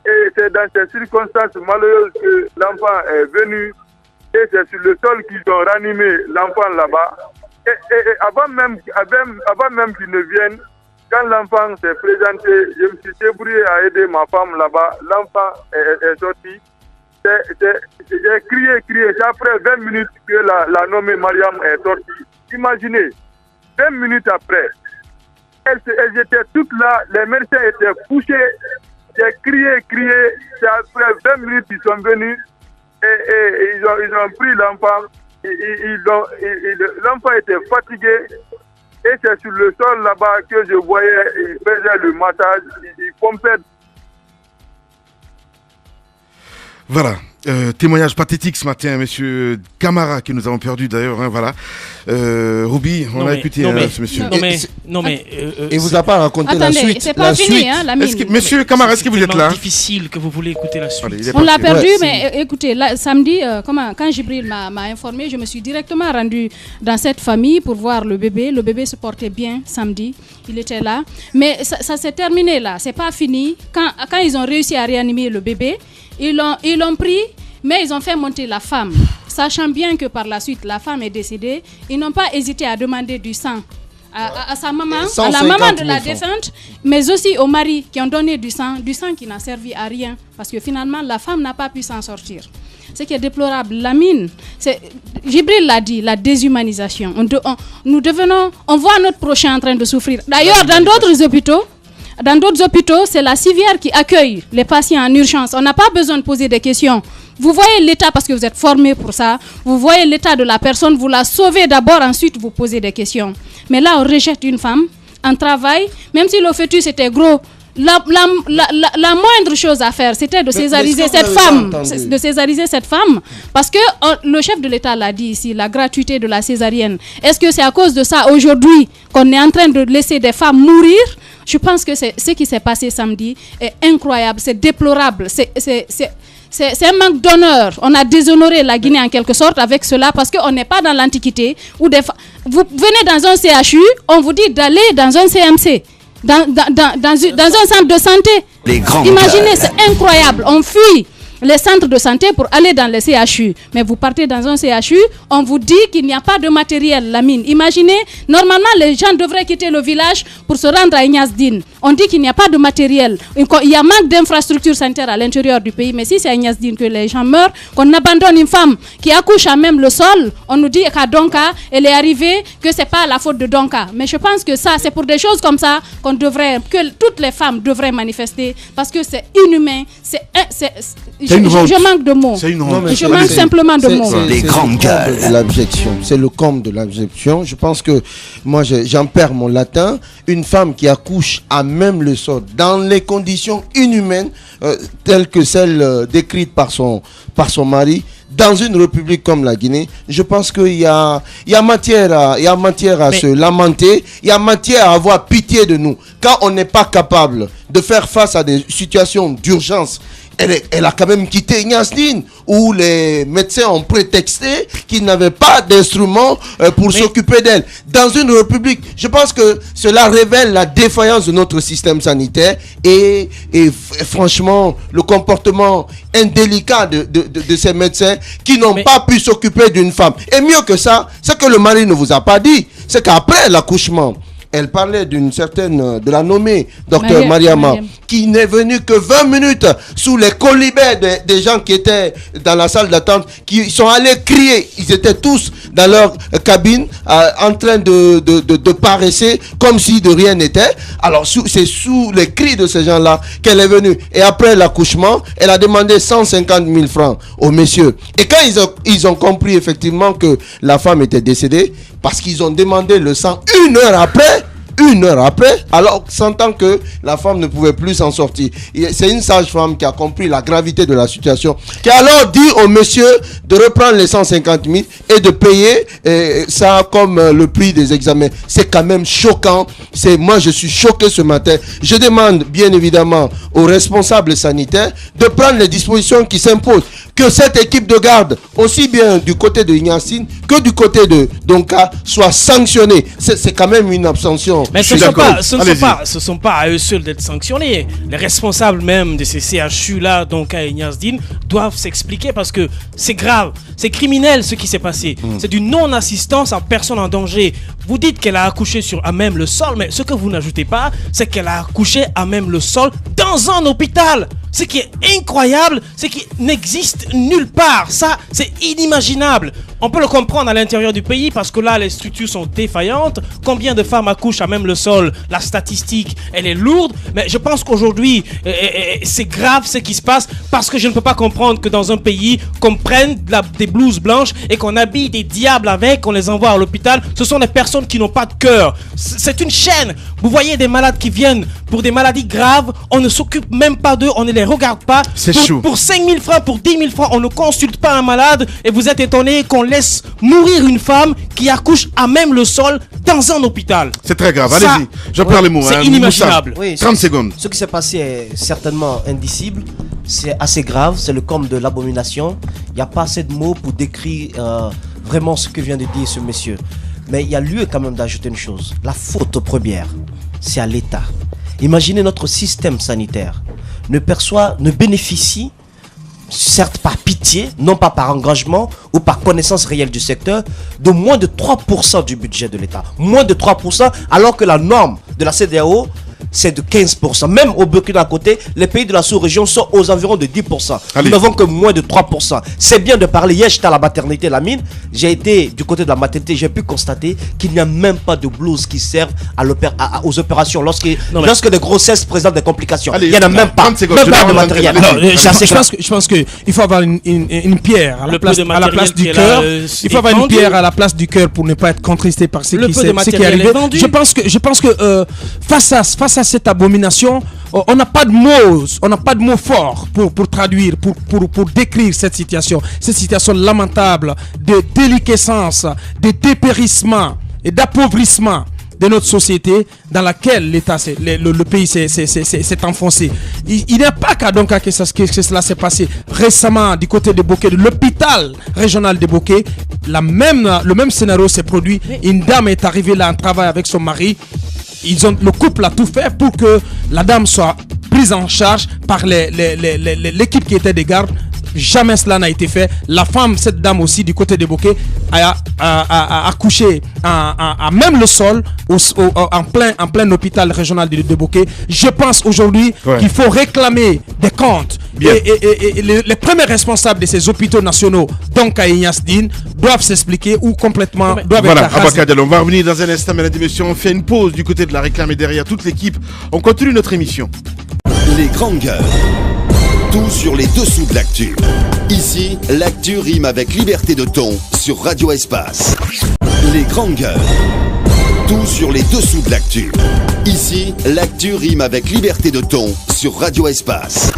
Et c'est dans ces circonstances malheureuses que l'enfant est venu. Et c'est sur le sol qu'ils ont ranimé l'enfant là-bas. Et avant même qu'ils ne viennent, quand l'enfant s'est présenté, je me suis débrouillé à aider ma femme là-bas. L'enfant est sorti. J'ai crié. C'est après 20 minutes que la nommée Mariam est sortie. Imaginez, 20 minutes après, elles étaient toutes là, les médecins étaient couchés. J'ai crié. C'est après 20 minutes qu'ils sont venus et ils ont pris l'enfant. L'enfant était fatigué. Et c'est sur le sol là-bas que je voyais, il faisait le massage, il pompait. Voilà, témoignage pathétique ce matin, monsieur Camara, que nous avons perdu d'ailleurs, hein, voilà. Ruby, on a écouté ce monsieur. Il vous a pas raconté la suite. C'est pas fini, hein, la mine. Monsieur Camara, est-ce que vous êtes là? C'est difficile que vous voulez écouter la suite. On l'a perdu, mais écoutez, samedi, quand Jibril m'a informé, je me suis directement rendu dans cette famille pour voir le bébé. Le bébé se portait bien samedi, il était là. Mais ça s'est terminé là, c'est pas fini. Quand ils ont réussi à réanimer le bébé, ils l'ont pris, mais ils ont fait monter la femme. Sachant bien que par la suite, la femme est décédée, ils n'ont pas hésité à demander du sang à sa maman, à la maman de la défunte, mais aussi au mari qui ont donné du sang qui n'a servi à rien, parce que finalement, la femme n'a pas pu s'en sortir. Ce qui est déplorable, Lamine, Jibril l'a dit, la déshumanisation. On voit notre prochain en train de souffrir. D'ailleurs, dans d'autres hôpitaux, c'est la civière qui accueille les patients en urgence. On n'a pas besoin de poser des questions. Vous voyez l'état, parce que vous êtes formé pour ça, vous voyez l'état de la personne, vous la sauvez d'abord, ensuite vous posez des questions. Mais là, on rejette une femme en travail, même si le fœtus était gros. La moindre chose à faire, c'était de césariser cette femme, parce que le chef de l'État l'a dit ici, la gratuité de la césarienne. Est-ce que c'est à cause de ça aujourd'hui qu'on est en train de laisser des femmes mourir? Je pense que ce qui s'est passé samedi est incroyable, c'est déplorable, c'est un manque d'honneur. On a déshonoré la Guinée en quelque sorte avec cela, parce qu'on n'est pas dans l'Antiquité où vous venez dans un CHU, on vous dit d'aller dans un CMC. Dans un centre de santé. Imaginez, c'est incroyable. On fuit les centres de santé pour aller dans les CHU. Mais vous partez dans un CHU, on vous dit qu'il n'y a pas de matériel, Lamine. Imaginez, normalement, les gens devraient quitter le village pour se rendre à Ignace Dine. on dit qu'il n'y a pas de matériel. Il y a manque d'infrastructures sanitaires à l'intérieur du pays. Mais si c'est à Niasdine que les gens meurent, qu'on abandonne une femme qui accouche à même le sol, on nous dit qu'à Donka, elle est arrivée, que c'est pas la faute de Donka. Mais je pense que ça, c'est pour des choses comme ça que toutes les femmes devraient manifester parce que c'est inhumain. Je manque de mots. Je manque simplement de mots. Les grandes gueules. C'est le comble de l'abjection. Je pense que moi, j'en perds mon latin. Une femme qui accouche à même le sol, dans les conditions inhumaines, telles que celles décrites par son mari, dans une république comme la Guinée, je pense qu'il y a matière à se lamenter, il y a matière à avoir pitié de nous. Quand on n'est pas capable de faire face à des situations d'urgence, elle a quand même quitté Niasdine, où les médecins ont prétexté qu'ils n'avaient pas d'instruments pour s'occuper d'elle. Dans une république, je pense que cela révèle la défaillance de notre système sanitaire et franchement, le comportement indélicat de ces médecins qui n'ont pas pu s'occuper d'une femme. Et mieux que ça, ce que le mari ne vous a pas dit, c'est qu'après l'accouchement, elle parlait de la nommée Dr Mariama, qui n'est venue que 20 minutes sous les colibets des gens qui étaient dans la salle d'attente, qui sont allés crier. Ils étaient tous dans leur cabine en train de paresser comme si de rien n'était. Alors c'est sous les cris de ces gens-là qu'elle est venue. Et après l'accouchement, elle a demandé 150 000 francs aux messieurs. Et quand ils ont compris effectivement que la femme était décédée, parce qu'ils ont demandé le sang une heure après, alors sentant que la femme ne pouvait plus s'en sortir. C'est une sage-femme qui a compris la gravité de la situation, qui a alors dit au monsieur de reprendre les 150 000 et de payer ça comme le prix des examens. C'est quand même choquant. Moi, je suis choqué ce matin. Je demande bien évidemment aux responsables sanitaires de prendre les dispositions qui s'imposent. Que cette équipe de garde, aussi bien du côté de Niasdine que du côté de Donka, soit sanctionnée. C'est quand même une abstention. Mais ce ne sont pas à eux seuls d'être sanctionnés. Les responsables même de ces CHU-là, Donka et Niasdine, doivent s'expliquer parce que c'est grave, c'est criminel ce qui s'est passé. C'est du non-assistance en personne en danger. Vous dites qu'elle a accouché à même le sol, mais ce que vous n'ajoutez pas, c'est qu'elle a accouché à même le sol dans un hôpital. Ce qui est incroyable, c'est qu'il n'existe nulle part. Ça, c'est inimaginable. On peut le comprendre à l'intérieur du pays parce que là, les structures sont défaillantes. Combien de femmes accouchent à même le sol? La statistique, elle est lourde. Mais je pense qu'aujourd'hui, c'est grave ce qui se passe parce que je ne peux pas comprendre que dans un pays, qu'on prenne des blouses blanches et qu'on habille des diables avec, qu'on les envoie à l'hôpital. Ce sont des personnes qui n'ont pas de cœur. C'est une chaîne. Vous voyez des malades qui viennent pour des maladies graves. On ne s'occupe même pas d'eux. On ne les regarde pas. C'est chaud. Pour 5 000 francs, pour 10 000 francs, on ne consulte pas un malade et vous êtes étonné qu'on laisse mourir une femme qui accouche à même le sol dans un hôpital. C'est très grave. Allez-y. Je perds les mots. C'est inimaginable. Oui, 30 secondes. Ce qui s'est passé est certainement indicible. C'est assez grave. C'est le comble de l'abomination. Il n'y a pas assez de mots pour décrire vraiment ce que vient de dire ce monsieur. Mais il y a lieu quand même d'ajouter une chose. La faute première, c'est à l'État. Imaginez notre système sanitaire ne bénéficie, certes par pitié, non pas par engagement ou par connaissance réelle du secteur, de moins de 3% du budget de l'État. Moins de 3%, alors que la norme de la CEDEAO, c'est de 15%. Même au Burkina à côté, les pays de la sous-région sont aux environs de 10%. Allez. Nous n'avons que moins de 3%. C'est bien de parler. Hier, j'étais à la maternité Lamine. J'ai été du côté de la maternité. J'ai pu constater qu'il n'y a même pas de blouses qui servent aux opérations. Lorsque les grossesses présentent des complications. Allez, il n'y en a même pas. Même pas de matériel. Je pense qu'il faut avoir une pierre à la place du cœur. Il faut avoir une pierre à la place du cœur pour ne pas être contristé par ce qui est arrivé. Je pense que face à cette abomination, on n'a pas de mots forts pour traduire, pour décrire cette situation lamentable de déliquescence, de dépérissement et d'appauvrissement de notre société dans laquelle l'État, le pays s'est enfoncé. Il n'y a pas qu'à Donka que cela s'est passé. Récemment, du côté de Boké, de l'hôpital régional de Boké, le même scénario s'est produit. Une dame est arrivée là en travail avec son mari. Le couple a tout fait pour que la dame soit prise en charge par l'équipe qui était des gardes Jamais cela n'a été fait. La femme, cette dame aussi du côté de Bokeh, a accouché à même le sol en plein hôpital régional de Bokeh. Je pense aujourd'hui qu'il faut réclamer des comptes. Et les premiers responsables de ces hôpitaux nationaux, donc à Ignasdine, doivent s'expliquer ou complètement doivent être Abaka Diallo, on va revenir dans un instant, mesdames et messieurs. On fait une pause du côté de la réclame et derrière toute l'équipe, on continue notre émission. Les grandes gueules. Tout sur les dessous de l'actu. Ici, l'actu rime avec liberté de ton sur Radio Espace. Les grandes gueules. Tout sur les dessous de l'actu. Ici, l'actu rime avec liberté de ton sur Radio Espace.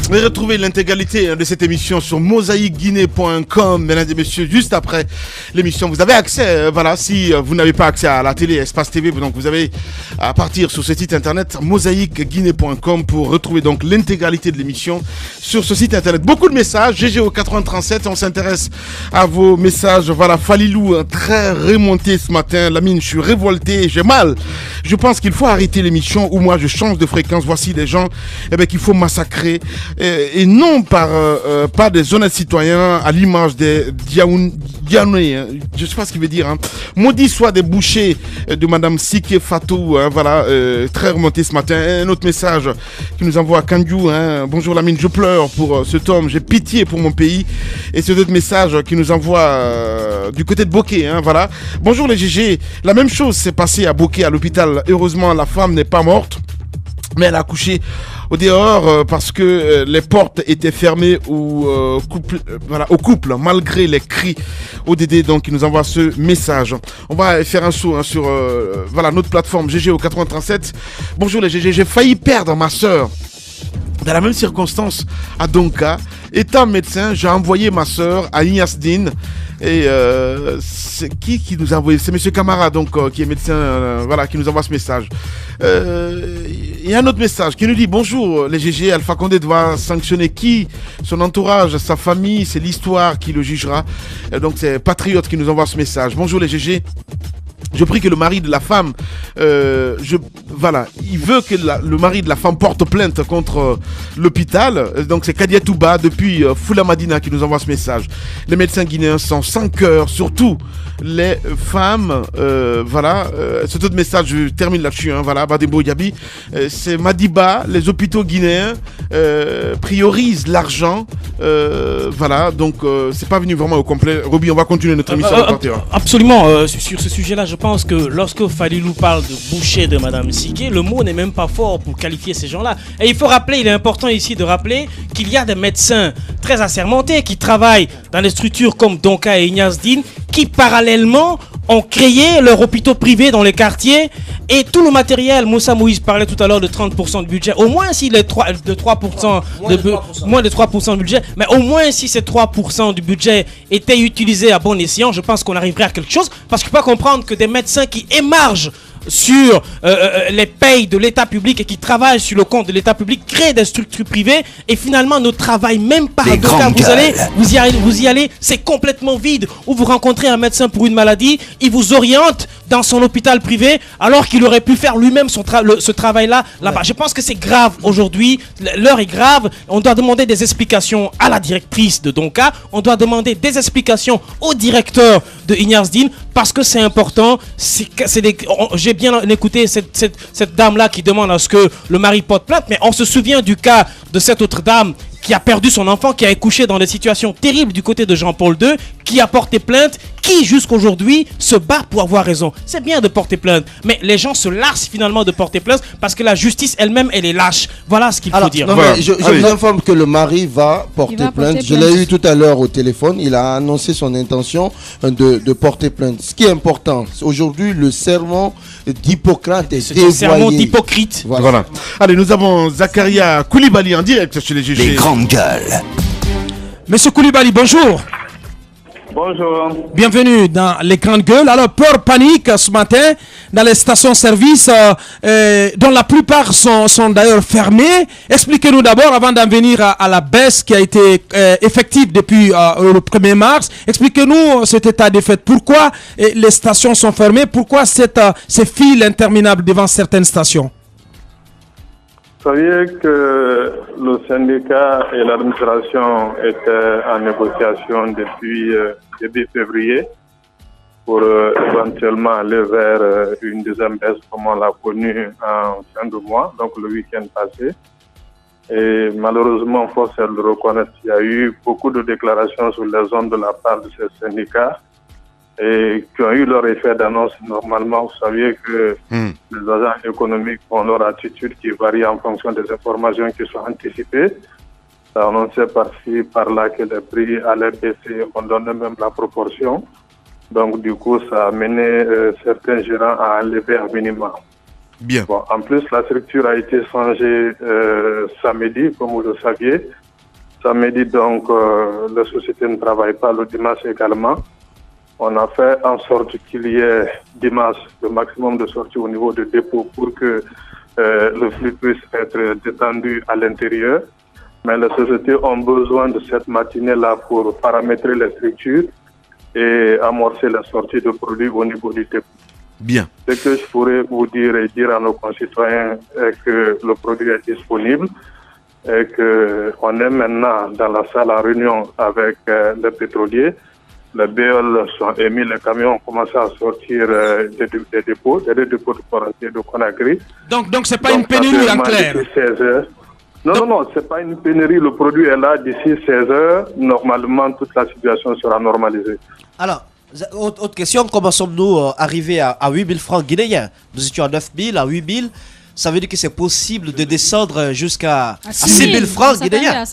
Vous allez retrouver l'intégralité de cette émission sur mosaïqueguinée.com, mesdames et messieurs, juste après l'émission. Vous avez accès, si vous n'avez pas accès à la télé, Espace TV, donc vous avez à partir sur ce site internet mosaïqueguinée.com pour retrouver donc l'intégralité de l'émission sur ce site internet. Beaucoup de messages, GGO 8037, on s'intéresse à vos messages. Falilou, très remonté ce matin. Lamine, je suis révolté, j'ai mal. Je pense qu'il faut arrêter l'émission ou moi je change de fréquence. Voici des gens qu'il faut massacrer et non par des honnêtes citoyens à l'image des Diané, je ne sais pas ce qu'il veut dire. Maudit soit des bouchers de Madame Sike Fatou, très remonté ce matin. Un autre message qui nous envoie à Kandiou. Bonjour Lamine, je pleure pour cet homme, j'ai pitié pour mon pays. Et c'est d'autres messages qui nous envoie du côté de Bokeh. Bonjour les GG, la même chose s'est passée à Bokeh à l'hôpital. Heureusement la femme n'est pas morte, mais elle a accouché au dehors parce que les portes étaient fermées au couple malgré les cris. ODD donc qui nous envoie ce message. On va faire un saut sur notre plateforme GGO 87. Bonjour les GG, j'ai failli perdre ma soeur dans la même circonstance à Donka. Étant médecin, j'ai envoyé ma soeur à Ignasdine. Et c'est qui nous a envoyé? C'est monsieur Camara donc qui est médecin, qui nous envoie ce message. Il y a un autre message qui nous dit bonjour les GG, Alpha Condé doit sanctionner qui? Son entourage, sa famille, c'est l'histoire qui le jugera. Donc c'est Patriote qui nous envoie ce message. Bonjour les GG. Je prie que le mari de la femme, il veut que le mari de la femme porte plainte contre l'hôpital. Donc c'est Kadia Touba depuis Foula Madina qui nous envoie ce message. Les médecins guinéens sont sans cœur, surtout les femmes. C'est tout message, je termine là-dessus. Badembo Yabi, c'est Madiba, les hôpitaux guinéens priorisent l'argent. Donc c'est pas venu vraiment au complet. Roby, on va continuer notre émission. Absolument, sur ce sujet-là, je pense que lorsque Falilou parle de boucher de Madame Sike, le mot n'est même pas fort pour qualifier ces gens-là. Et il est important ici de rappeler qu'il y a des médecins très assermentés qui travaillent dans des structures comme Donka et Ignasdine qui parallèlement ont créé leurs hôpitaux privés dans les quartiers et tout le matériel. Moussa Moïse parlait tout à l'heure de 30% de budget. Au moins si les 3% moins de 3% de budget, mais au moins si ces 3% du budget étaient utilisés à bon escient, je pense qu'on arriverait à quelque chose. Parce qu'il faut pas comprendre que des médecins qui émargent sur les payes de l'État public et qui travaillent sur le compte de l'État public créent des structures privées et finalement ne travaillent même pas. Donc, vous y allez, c'est complètement vide. Ou vous rencontrez un médecin pour une maladie, il vous oriente dans son hôpital privé alors qu'il aurait pu faire lui-même ce travail-là là-bas. Je pense que c'est grave aujourd'hui. L'heure est grave. On doit demander des explications à la directrice de Donka. On doit demander des explications au directeur de Ignasdine parce que c'est important. J'ai bien écouté cette dame-là qui demande à ce que le mari porte plainte, mais on se souvient du cas de cette autre dame qui a perdu son enfant, qui a accouché dans des situations terribles du côté de Jean-Paul II, qui a porté plainte, qui jusqu'aujourd'hui se bat pour avoir raison. C'est bien de porter plainte, mais les gens se lassent finalement de porter plainte parce que la justice elle-même, elle est lâche. Voilà ce qu'il faut dire. Je vous informe que le mari va porter plainte. Je l'ai eu tout à l'heure au téléphone. Il a annoncé son intention de porter plainte. Ce qui est important, aujourd'hui, le serment d'Hippocrate est dévoilé. C'est un serment d'hypocrite. Voilà. Allez, nous avons Zakaria Koulibaly en direct chez les GG. Les grandes gueules. Monsieur Koulibaly, bonjour. Bonjour. Bienvenue dans les grandes gueules. Alors, peur, panique ce matin dans les stations-service dont la plupart sont d'ailleurs fermées. Expliquez-nous d'abord, avant d'en venir à la baisse qui a été effective depuis le 1er mars, expliquez-nous cet état de fait. Pourquoi les stations sont fermées? Pourquoi ces files interminables devant certaines stations? saviez que le syndicat et l'administration étaient en négociation depuis début février pour éventuellement aller vers une deuxième baisse comme on l'a connu en fin de mois, donc le week-end passé. Et malheureusement, force est de le reconnaître, il y a eu beaucoup de déclarations sur les zones de la part de ces syndicats et qui ont eu leur effet d'annonce. Normalement, vous saviez que les agents économiques ont leur attitude qui varie en fonction des informations qui sont anticipées. Ça a annoncé par-ci, par-là que les prix allaient baisser, on donnait même la proportion. Donc du coup, ça a amené certains gérants à enlever un minimum. Bien. Bon, en plus, la structure a été changée samedi, comme vous le saviez. Samedi, donc, les sociétés ne travaillent pas le dimanche également. On a fait en sorte qu'il y ait dimanche le maximum de sorties au niveau de dépôt pour que le flux puisse être détendu à l'intérieur. Mais les sociétés ont besoin de cette matinée-là pour paramétrer les structures et amorcer la sortie de produits au niveau du dépôt. Bien. Ce que je pourrais vous dire et dire à nos concitoyens est que le produit est disponible et qu'on est maintenant dans la salle en réunion avec les pétroliers. Les BL sont émis, les camions ont commencé à sortir des dépôts de forestiers de Conakry. Donc c'est pas une pénurie en clair. 16 heures. Non, c'est pas une pénurie. Le produit est là d'ici 16 heures. Normalement, toute la situation sera normalisée. Alors, autre question, comment sommes-nous arrivés à 8 000 francs guinéens? Nous étions à 9 000, à 8 000. Ça veut dire que c'est possible de descendre jusqu'à 6 000 francs guinéens.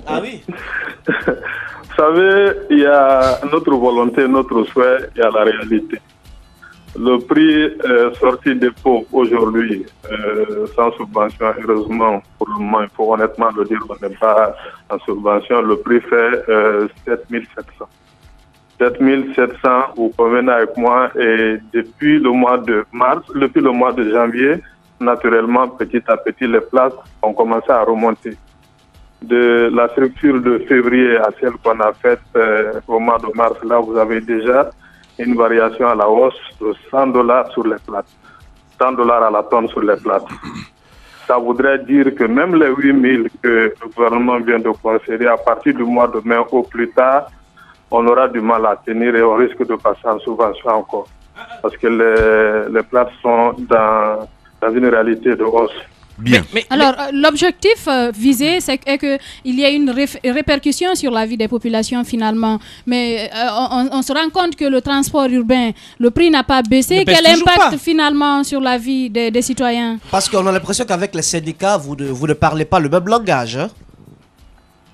Ah oui. Vous savez, il y a notre volonté, notre souhait, il y a la réalité. Le prix sorti des pots aujourd'hui, sans subvention, heureusement, pour le moment, il faut honnêtement le dire, on n'est pas en subvention, le prix fait 7 700. 7 700, vous convenez avec moi, et depuis le mois de mars, depuis le mois de janvier, naturellement, petit à petit, les places ont commencé à remonter. De la structure de février à celle qu'on a faite au mois de mars, là, vous avez déjà une variation à la hausse de $100 sur les plates. $100 à la tonne sur les plates. Ça voudrait dire que même les 8 000 que le gouvernement vient de concéder à partir du mois de mai au plus tard, on aura du mal à tenir et on risque de passer en subvention encore. Parce que les plates sont dans une réalité de hausse. Bien. Alors, l'objectif visé, c'est qu'il y ait une répercussion sur la vie des populations finalement. Mais on se rend compte que le transport urbain, le prix n'a pas baissé. Quel impact finalement sur la vie des citoyens? Parce qu'on a l'impression qu'avec les syndicats, vous ne parlez pas le même langage. Hein?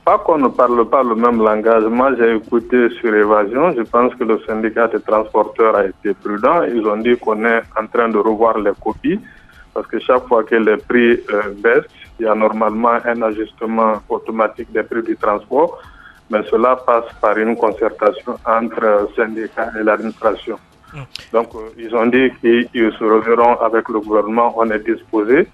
Pas qu'on ne parle pas le même langage. Moi, j'ai écouté sur Évasion. Je pense que le syndicat des transporteurs a été prudent. Ils ont dit qu'on est en train de revoir les copies. Parce que chaque fois que les prix baissent, il y a normalement un ajustement automatique des prix du transport, mais cela passe par une concertation entre syndicats et l'administration. Donc, ils ont dit qu'ils se reverront avec le gouvernement, on est disposé.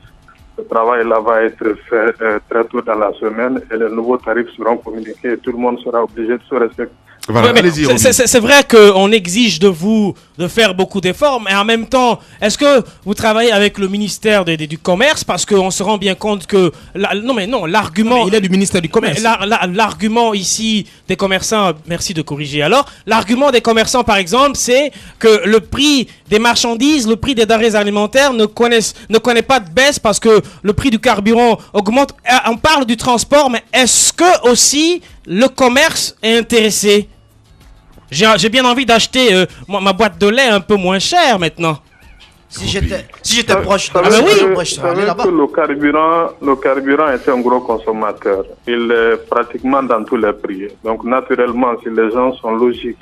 Le travail là va être fait très tôt dans la semaine et les nouveaux tarifs seront communiqués et tout le monde sera obligé de se respecter. Voilà, c'est vrai qu'on exige de vous de faire beaucoup d'efforts, mais en même temps, est-ce que vous travaillez avec le ministère du Commerce? Parce qu'on se rend bien compte que... l'argument... Il est du ministère du Commerce. L'argument ici des commerçants... Merci de corriger. Alors, l'argument des commerçants, par exemple, c'est que le prix des marchandises, le prix des denrées alimentaires ne connaît pas de baisse parce que le prix du carburant augmente. On parle du transport, mais est-ce que aussi le commerce est intéressé? J'ai bien envie d'acheter ma boîte de lait un peu moins chère maintenant. Si j'étais proche, je savais que le carburant est un gros consommateur. Il est pratiquement dans tous les prix. Donc naturellement, si les gens sont logiques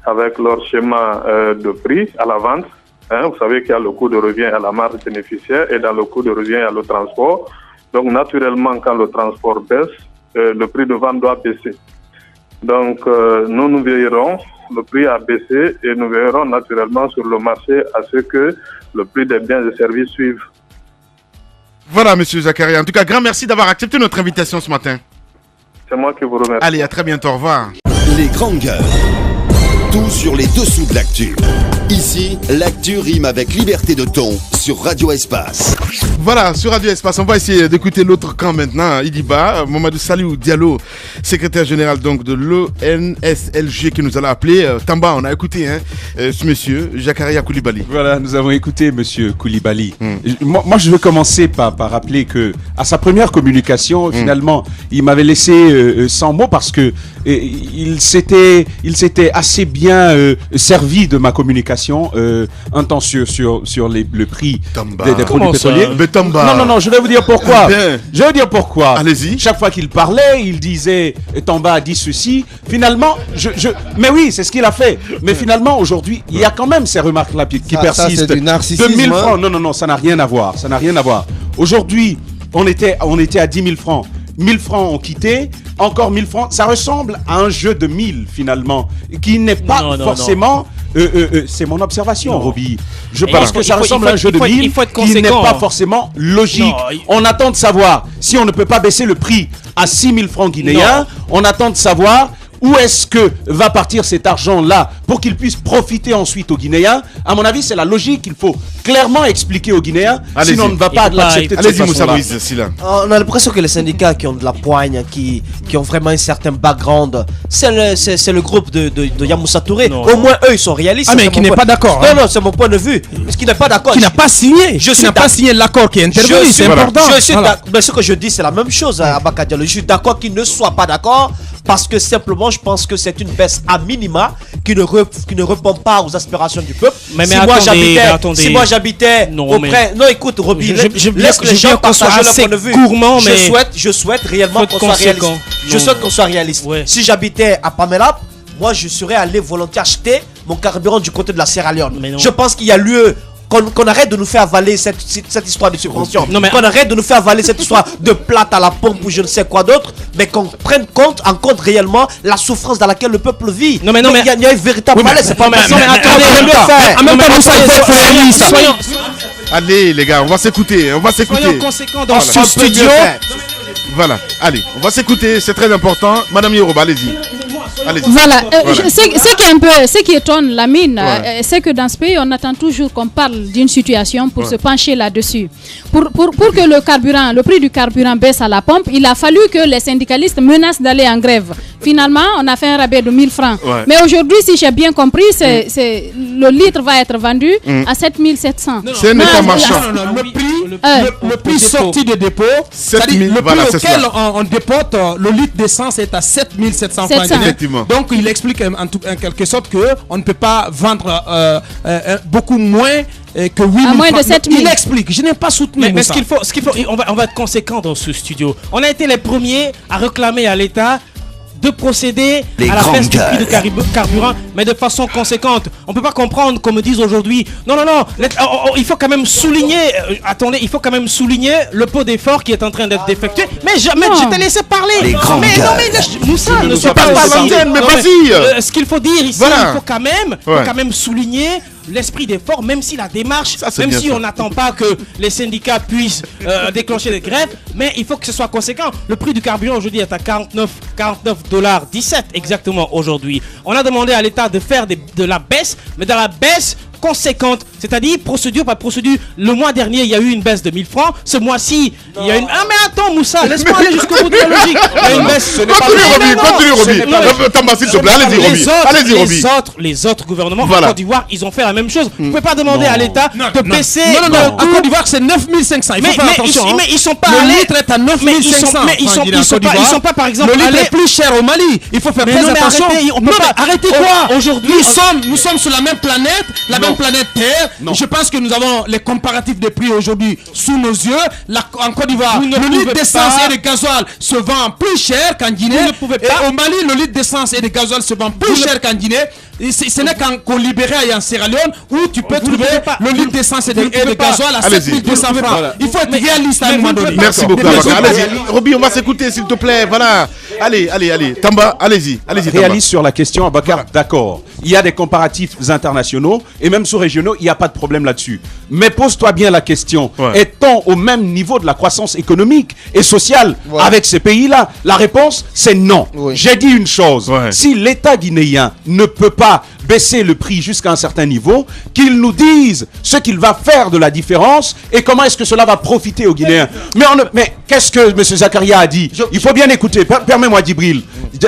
avec leur schéma de prix à la vente, vous savez qu'il y a le coût de revient à la marge bénéficiaire et dans le coût de revient, il y a le transport. Donc naturellement, quand le transport baisse, le prix de vente doit baisser. Donc, nous veillerons, le prix a baissé et nous veillerons naturellement sur le marché à ce que le prix des biens et services suive. Voilà, monsieur Zachary. En tout cas, grand merci d'avoir accepté notre invitation ce matin. C'est moi qui vous remercie. Allez, à très bientôt. Au revoir. Les grandes gueules. Tout sur les dessous de l'actu. Ici, l'actu rime avec liberté de ton sur Radio Espace. Voilà, sur Radio Espace, on va essayer d'écouter l'autre camp maintenant. Idiba, Mamadou Salihou Diallo, secrétaire général donc de l'ONSLG que nous allons appeler. Tamba, on a écouté ce monsieur, Zakaria Koulibaly. Voilà, nous avons écouté monsieur Koulibaly. Moi, je veux commencer par rappeler que à sa première communication, finalement, il m'avait laissé sans mots parce que il s'était assez bien servi de ma communication un temps sur le prix des produits pétroliers. Non, je vais vous dire pourquoi. Je vais dire pourquoi. Allez-y. Chaque fois qu'il parlait, il disait Tamba a dit ceci. Finalement, mais oui, c'est ce qu'il a fait. Mais finalement, aujourd'hui, il y a quand même ces remarques-là qui persistent. Ça, c'est du narcissisme. 2000 francs. Non, ça n'a rien à voir. Ça n'a rien à voir. Aujourd'hui, on était à 10 000 francs. 1000 francs ont quitté, encore 1000 francs. Ça ressemble à un jeu de 1000 finalement, qui n'est pas forcément. C'est mon observation, Roby. Je pense que ça ressemble à un jeu de 1000 qui n'est pas forcément logique. On attend de savoir si on ne peut pas baisser le prix à 6 000 francs guinéens. On attend de savoir où est-ce que va partir cet argent-là pour qu'il puisse profiter ensuite aux Guinéens. À mon avis, c'est la logique qu'il faut clairement expliquer aux Guinéens. Sinon, on ne va pas l'accepter de cette façon-là. On a l'impression que les syndicats qui ont de la poigne, qui ont vraiment un certain background, c'est le groupe de Yamoussa Touré. Au moins, eux, ils sont réalistes. Ah, mais qui n'est pas d'accord. Non, c'est mon point de vue. Parce qu'il n'est pas d'accord. Qui n'a pas signé. Qui n'a pas signé l'accord qui est intervenu. C'est important. Mais ce que je dis, c'est la même chose à Abaka Diallo. Je suis d'accord qu'il ne soit pas d'accord. Parce que simplement, je pense que c'est une baisse à minima qui ne répond pas aux aspirations du peuple. Si moi j'habitais auprès... Non, écoute, Roby, laisse les gens partager leur point de vue. Gourmand, mais je souhaite réellement qu'on soit réaliste. Je souhaite qu'on soit réaliste. Si j'habitais à Pamela, moi je serais allé volontiers acheter mon carburant du côté de la Sierra Leone. Je pense qu'il y a lieu... Qu'on arrête de nous faire avaler cette histoire de subvention. Qu'on arrête de nous faire avaler cette histoire de plate à la pompe ou je ne sais quoi d'autre. Mais qu'on prenne en compte réellement la souffrance dans laquelle le peuple vit. Il y a une véritable malaise. C'est pas attendez, en même temps, Moussa, il faut être réaliste. Allez, les gars, on va s'écouter. Soyons conséquents dans ce studio. Voilà, allez, on va s'écouter, c'est très important. Madame Yoruba, allez-y. Voilà, ce qui étonne Lamine, c'est que dans ce pays, on attend toujours qu'on parle d'une situation pour se pencher là-dessus. Pour que le prix du carburant baisse à la pompe, il a fallu que les syndicalistes menacent d'aller en grève. Finalement, on a fait un rabais de 1000 francs. Mais aujourd'hui, si j'ai bien compris, le litre va être vendu à 7700. C'est un état marchand. Le prix sorti de dépôt, c'est-à-dire le prix auquel on dépote le litre d'essence est à 7700 francs. Donc il explique en quelque sorte qu'on ne peut pas vendre beaucoup moins que 8 000 moins de 7 000. Il explique, je n'ai pas soutenu. Mais ce qu'il faut, on va être conséquent dans ce studio. On a été les premiers à réclamer à l'État de procéder à la baisse du prix du carburant, mais de façon conséquente. On ne peut pas comprendre, comme me disent aujourd'hui, non, il faut quand même souligner, il faut quand même souligner le pot d'effort qui est en train d'être défectué. Mais jamais, je t'ai laissé parler. Moussa, ne sois pas l'antenne, mais vas-y. Ce qu'il faut dire ici, il faut quand même souligner l'esprit d'effort, même si la démarche, même si on n'attend pas que les syndicats puissent déclencher des grèves, mais il faut que ce soit conséquent. Le prix du carburant aujourd'hui est à 49,17 exactement aujourd'hui. On a demandé à l'État de faire de la baisse, mais dans la baisse conséquente, c'est-à-dire procédure par procédure. Le mois dernier, il y a eu une baisse de 1000 francs. Ce mois-ci, il y a une... Ah mais attends Moussa, laisse-moi aller jusqu'au bout de la logique. Il y a une baisse. Continue Roby. Tamba, s'il te plaît, allez-y Roby. Les autres gouvernements en Côte d'Ivoire, ils ont fait la même chose. Vous ne pouvez pas demander à l'État de baisser... Non, en Côte d'Ivoire, c'est 9500. Il faut faire attention. Mais ils sont pas allés... Le litre est à 9500. Mais ils sont pas, par exemple... Le litre est plus cher au Mali. Il faut faire très attention. Non, mais arrêtez quoi. Aujourd'hui, nous sommes sur la même planète, planète Terre. Je pense que nous avons les comparatifs de prix aujourd'hui sous nos yeux. En Côte d'Ivoire, le litre d'essence et de gasoil se vend plus cher qu'en Guinée. Et au Mali, le litre d'essence et de gasoil se vend plus cher qu'en Guinée. Ce n'est qu'en Libéria et en Sierra Leone où tu peux trouver le litre d'essence et de gasoil à 7200 francs. Il faut être réaliste à un moment donné. Merci beaucoup. Allez-y, Roby, on va s'écouter s'il te plaît. Voilà. Allez. Tamba, allez-y. Réaliste sur la question, Abakar, d'accord. Il y a des comparatifs internationaux et même sous-régionaux, il n'y a pas de problème là-dessus. Mais pose-toi bien la question, est-on au même niveau de la croissance économique et sociale avec ces pays-là? La réponse, c'est non. J'ai dit une chose, si l'État guinéen ne peut pas baisser le prix jusqu'à un certain niveau, qu'il nous dise ce qu'il va faire de la différence et comment est-ce que cela va profiter aux Guinéens. Mais qu'est-ce que M. Zakaria a dit? Il faut bien écouter. Permets-moi, Djibril.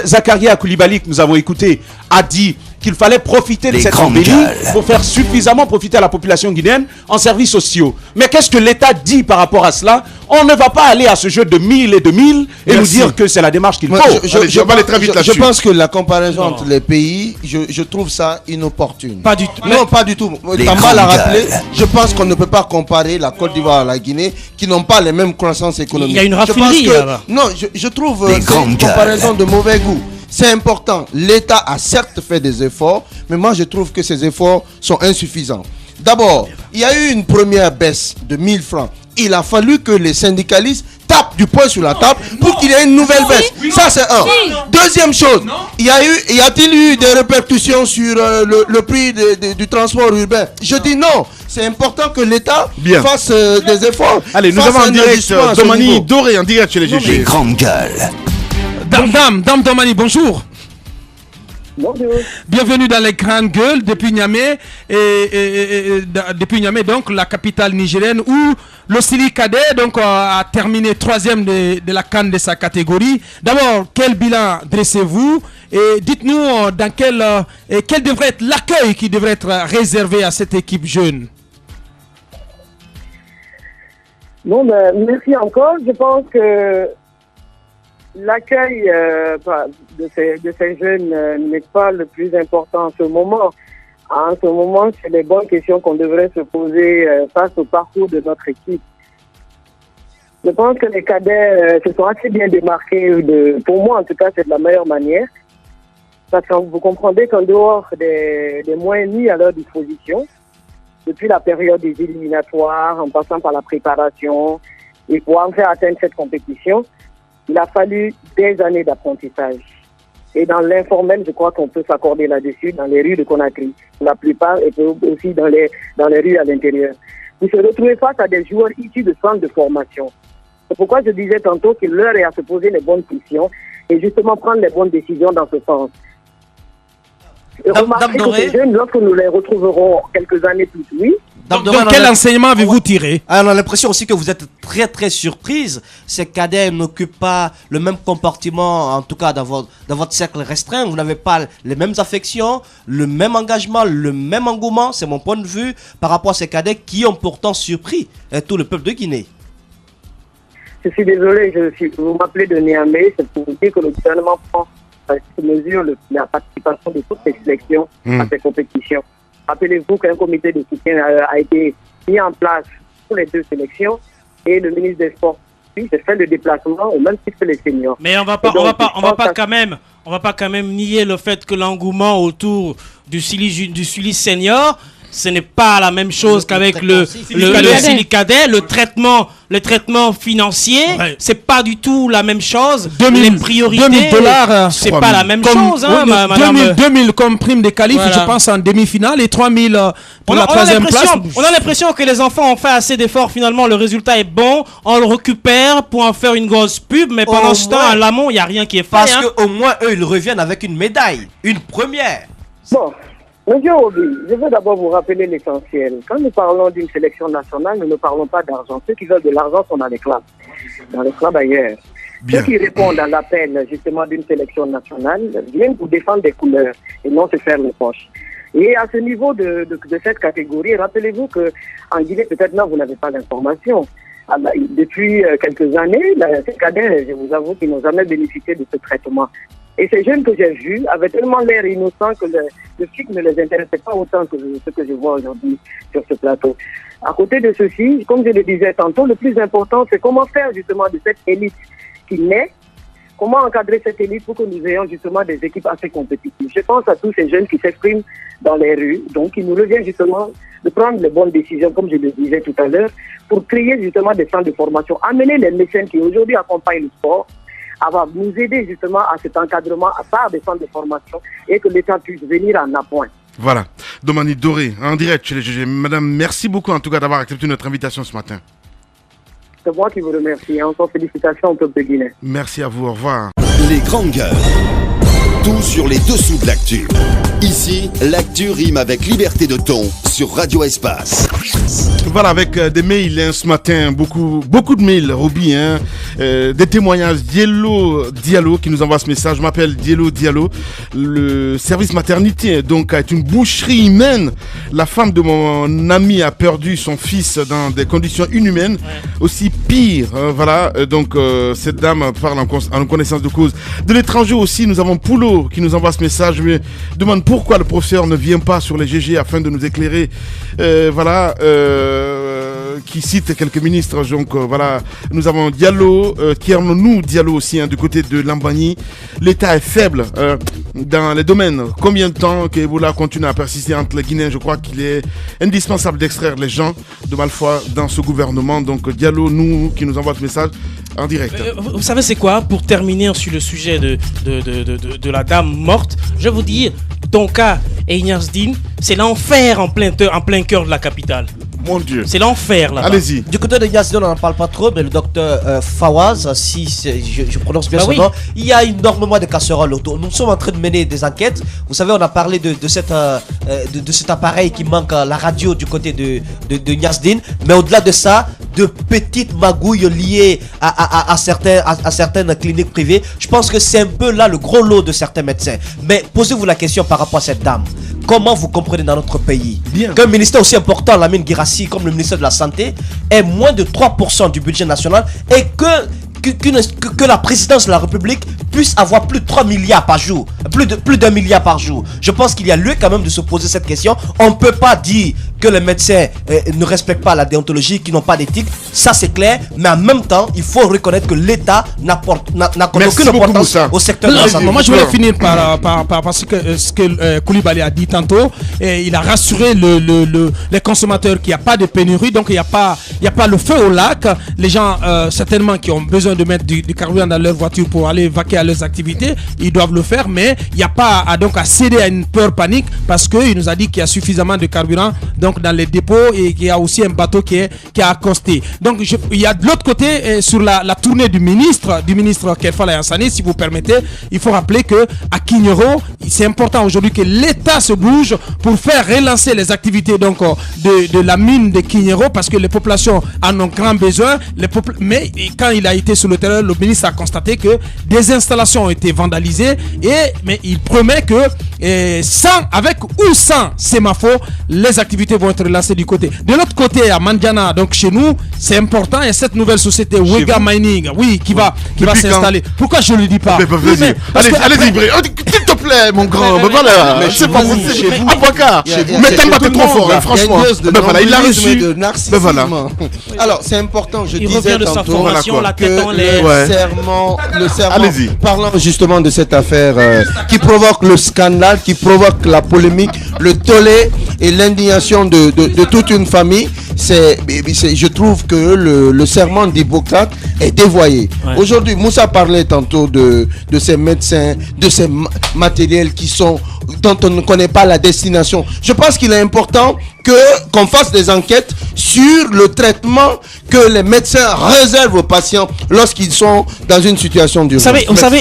Zakaria Koulibaly, que nous avons écouté, a dit qu'il fallait profiter de cette embellie pour faire suffisamment profiter à la population guinéenne en services sociaux. Mais qu'est-ce que l'État dit par rapport à cela? On ne va pas aller à ce jeu de 1000 et 2000 et nous dire que c'est la démarche qu'il faut. Je pense que la comparaison entre les pays, je trouve ça inopportune. Pas du tout. Non, pas du tout. Tamba l'a rappelé. Je pense qu'on ne peut pas comparer la Côte d'Ivoire à la Guinée, qui n'ont pas les mêmes croissances économiques. Il y a une raffinerie là-bas. Non, je trouve c'est une comparaison de mauvais goût. C'est important. L'État a certes fait des efforts, mais moi je trouve que ces efforts sont insuffisants. D'abord, il y a eu une première baisse de 1000 francs. Il a fallu que les syndicalistes tapent du poing sur la table pour qu'il y ait une nouvelle baisse. Ça, c'est un. Deuxième chose, y a-t-il eu des répercussions sur le prix du transport urbain? Je dis non. C'est important que l'État fasse des efforts. Allez, nous avons en direct Domani Doré, en direct chez les GG. Les grandes gueules. Dame Domani, bonjour. Bonjour. Bienvenue dans les grandes gueules depuis Niamey, depuis Niamey, donc la capitale nigérienne, où le Sili Cadet donc a terminé 3e de la CAN de sa catégorie. D'abord, quel bilan dressez-vous et dites-nous quel devrait être l'accueil qui devrait être réservé à cette équipe jeune? Bon, merci encore. Je pense que l'accueil de ces jeunes n'est pas le plus important en ce moment. En ce moment, c'est les bonnes questions qu'on devrait se poser face au parcours de notre équipe. Je pense que les cadets se sont assez bien démarqués. Pour moi, en tout cas, c'est de la meilleure manière. Parce que vous comprendrez qu'en dehors des moyens mis à leur disposition, depuis la période des éliminatoires, en passant par la préparation, et pour en faire atteindre cette compétition, il a fallu des années d'apprentissage. Et dans l'informel, je crois qu'on peut s'accorder là-dessus, dans les rues de Conakry, la plupart, et aussi dans les rues à l'intérieur. Vous se retrouvez face à des joueurs issus de centres de formation. C'est pourquoi je disais tantôt qu'il leur est à se poser les bonnes questions et justement prendre les bonnes décisions dans ce sens. Remarquez que ces jeunes, lorsque nous les retrouverons quelques années plus, oui. Donc quel enseignement avez-vous tiré? On a l'impression aussi que vous êtes très très surprise. Ces cadets n'occupent pas le même comportement, en tout cas dans votre cercle restreint. Vous n'avez pas les mêmes affections, le même engagement, le même engouement. C'est mon point de vue par rapport à ces cadets qui ont pourtant surpris tout le peuple de Guinée. Je suis désolé, vous m'appelez de Niamey, c'est pour vous dire que le gouvernement prend mesure la participation de toutes les sélections à ces compétitions. Rappelez-vous qu'un comité de soutien a été mis en place pour les deux sélections et le ministre des Sports s'est fait le déplacement au même titre que les seniors. Mais on va pas quand même nier le fait que l'engouement autour du Sili senior, ce n'est pas la même chose qu'avec le Sili cadet. Le traitement financier, c'est pas du tout la même chose. Les priorités, $2000, c'est pas la même chose. Hein, 2000 comme prime des qualifs, je pense en demi-finale, et 3000 pour la troisième place. On a l'impression que les enfants ont fait assez d'efforts. Finalement, le résultat est bon. On le récupère pour en faire une grosse pub, mais pendant ce temps, à l'amont, il n'y a rien qui est fait. Parce qu'au moins, eux, ils reviennent avec une médaille, une première. Bon. Monsieur Obi, je veux d'abord vous rappeler l'essentiel. Quand nous parlons d'une sélection nationale, nous ne parlons pas d'argent. Ceux qui veulent de l'argent sont dans les clubs ailleurs. Ceux qui répondent à l'appel justement d'une sélection nationale viennent pour défendre des couleurs et non se faire les poches. Et à ce niveau de cette catégorie, rappelez-vous qu'en Guinée, peut-être là, vous n'avez pas d'informations. Depuis quelques années, ces cadets, je vous avoue, qu'ils n'ont jamais bénéficié de ce traitement. Et ces jeunes que j'ai vus avaient tellement l'air innocents que le FIC ne les intéressait pas autant que ce que je vois aujourd'hui sur ce plateau. À côté de ceci, comme je le disais tantôt, le plus important, c'est comment faire justement de cette élite qui naît, comment encadrer cette élite pour que nous ayons justement des équipes assez compétitives. Je pense à tous ces jeunes qui s'expriment dans les rues, donc il nous revient justement de prendre les bonnes décisions, comme je le disais tout à l'heure, pour créer justement des centres de formation, amener les mécènes qui aujourd'hui accompagnent le sport, à nous aider justement à cet encadrement à part des centres de formation et que l'État puisse venir en appoint. Voilà. Domani Doré, en direct chez les GG. Madame, merci beaucoup en tout cas d'avoir accepté notre invitation ce matin. C'est moi qui vous remercie. Encore félicitations au peuple de Guinée. Merci à vous, au revoir. Les grandes gueules. Tout sur les dessous de l'actu. Ici, l'actu rime avec liberté de ton sur Radio Espace. Voilà, avec des mails ce matin, beaucoup de mails, Roby, des témoignages. Diallo qui nous envoie ce message. Je m'appelle Diallo. Le service maternité donc est une boucherie humaine. La femme de mon ami a perdu son fils dans des conditions inhumaines, aussi pire. Donc cette dame parle en connaissance de cause. De l'étranger aussi, nous avons Poulot qui nous envoie ce message. Je me demande pourquoi le professeur ne vient pas sur les GG afin de nous éclairer. Qui cite quelques ministres. Donc nous avons Diallo, Tierno Diallo aussi, du côté de Lambani. L'État est faible dans les domaines. Combien de temps que Ebola continue à persister entre les Guinéens? Je crois qu'il est indispensable d'extraire les gens de malfoi dans ce gouvernement. Donc Diallo, qui nous envoie ce message en direct. Vous savez c'est quoi? Pour terminer sur le sujet de la dame morte, je vais vous dire, Tonka et Ignace Dine, c'est l'enfer en plein cœur de la capitale. Mon Dieu. C'est l'enfer là-bas. Allez-y. Du côté de Yazdin, on n'en parle pas trop, mais le docteur Fawaz, si je prononce bien son nom, il y a énormément de casseroles autour. Nous sommes en train de mener des enquêtes. Vous savez, on a parlé de cet appareil qui manque à la radio du côté de Yazdin. Mais au-delà de ça, de petites magouilles liées à certaines cliniques privées. Je pense que c'est un peu là le gros lot de certains médecins. Mais posez-vous la question par rapport à cette dame. Comment vous comprenez dans notre pays qu'un ministère aussi important, Lamine Guirassi, comme le ministère de la Santé, ait moins de 3% du budget national et que la présidence de la République puisse avoir plus de 3 milliards par jour, plus d'1 milliard par jour. Je pense qu'il y a lieu quand même de se poser cette question. On ne peut pas dire que les médecins ne respectent pas la déontologie, qu'ils n'ont pas d'éthique, ça c'est clair, mais en même temps, il faut reconnaître que l'État n'accorde aucune importance au secteur de la santé. Moi je voulais finir par ce que Koulibaly a dit tantôt, et il a rassuré les consommateurs qu'il n'y a pas de pénurie, donc il n'y a pas le feu au lac. Les gens certainement qui ont besoin de mettre du carburant dans leur voiture pour aller vaquer à leurs activités, ils doivent le faire, mais il n'y a pas à céder à une peur panique, parce qu'il nous a dit qu'il y a suffisamment de carburant donc dans les dépôts, et qu'il y a aussi un bateau qui a accosté. Donc il y a de l'autre côté, sur la tournée du ministre Kefala Yansani, si vous permettez, il faut rappeler que à Kignoro, c'est important aujourd'hui que l'État se bouge pour faire relancer les activités donc de la mine de Kignoro, parce que les populations en ont grand besoin. Mais quand il a été sur le terrain, le ministre a constaté que des installations ont été vandalisées, mais il promet que avec ou sans sémaphore, les activités vont être relancées du côté. De l'autre côté, à Mandiana, donc chez nous, c'est important, il y a cette nouvelle société Wega Mining, qui va s'installer. Pourquoi je ne le dis pas? Allez-y, s'il te plaît, mon grand. C'est pas vous. Avocat. Mais t'aimes pas trop fort, franchement. Il l'a reçu. Alors, c'est important, je disais tantôt que le serment, parlant justement de cette affaire qui provoque le scandale, qui provoque la polémique, le tollé et l'indignation de toute une famille, je trouve que le serment d'Hippocrate est dévoyé. Aujourd'hui, Moussa parlait tantôt de ces médecins, de ces matériels dont on ne connaît pas la destination. Je pense qu'il est important qu'on fasse des enquêtes sur le traitement que les médecins réservent aux patients lorsqu'ils sont dans une situation d'urgence.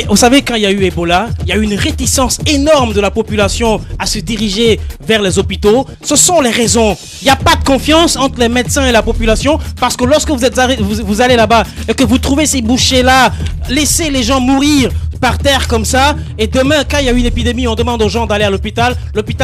Vous savez, quand il y a eu Ebola, il y a eu une réticence énorme de la population à se diriger vers les hôpitaux. Ce sont les raisons. Il n'y a pas de confiance entre les médecins et la population, parce que lorsque vous allez là-bas et que vous trouvez ces bouchers-là, laissez les gens mourir par terre comme ça, et demain quand il y a une épidémie, on demande aux gens d'aller à l'hôpital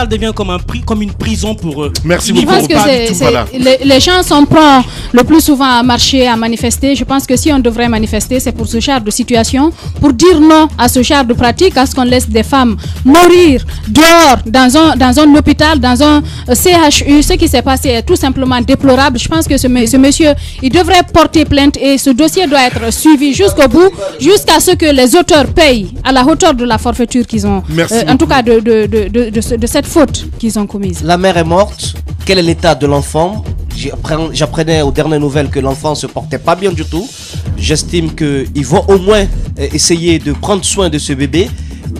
devient comme une prison pour eux. Merci beaucoup. Je pense que les gens sont prompts le plus souvent à marcher, à manifester. Je pense que si on devrait manifester, c'est pour ce genre de situation, pour dire non à ce genre de pratique, à ce qu'on laisse des femmes mourir dehors dans un hôpital, dans un CHU. Ce qui s'est passé est tout simplement déplorable. Je pense que ce monsieur, il devrait porter plainte, et ce dossier doit être suivi jusqu'au bout, jusqu'à ce que les auteurs payent à la hauteur de la forfaiture qu'ils ont, en tout cas de cette faute qu'ils ont commise. La mère est morte. Quel est l'état de l'enfant? J'apprenais aux dernières nouvelles que l'enfant se portait pas bien du tout. J'estime qu'ils vont au moins essayer de prendre soin de ce bébé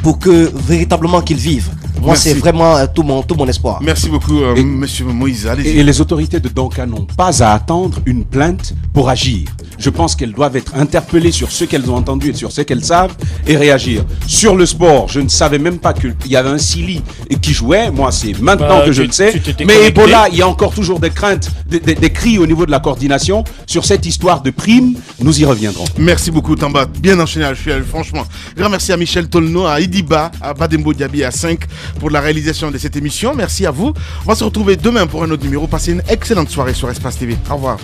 pour que véritablement qu'il vive. Moi, c'est vraiment tout mon espoir. Merci beaucoup, monsieur Moïse. Et les autorités de Donka n'ont pas à attendre une plainte pour agir. Je pense qu'elles doivent être interpellées sur ce qu'elles ont entendu et sur ce qu'elles savent et réagir. Sur le sport, je ne savais même pas qu'il y avait un Sili qui jouait. Moi, c'est maintenant que je le sais. Mais Ebola, il y a encore toujours des craintes, des cris au niveau de la coordination. Sur cette histoire de prime, nous y reviendrons. Merci beaucoup, Tamba. Bien enchaîné à Chuel, franchement. Grand merci à Michel Tolno, à Idiba, à Badembo Diaby, à 5 pour la réalisation de cette émission. Merci à vous. On va se retrouver demain pour un autre numéro. Passez une excellente soirée sur Espace TV. Au revoir.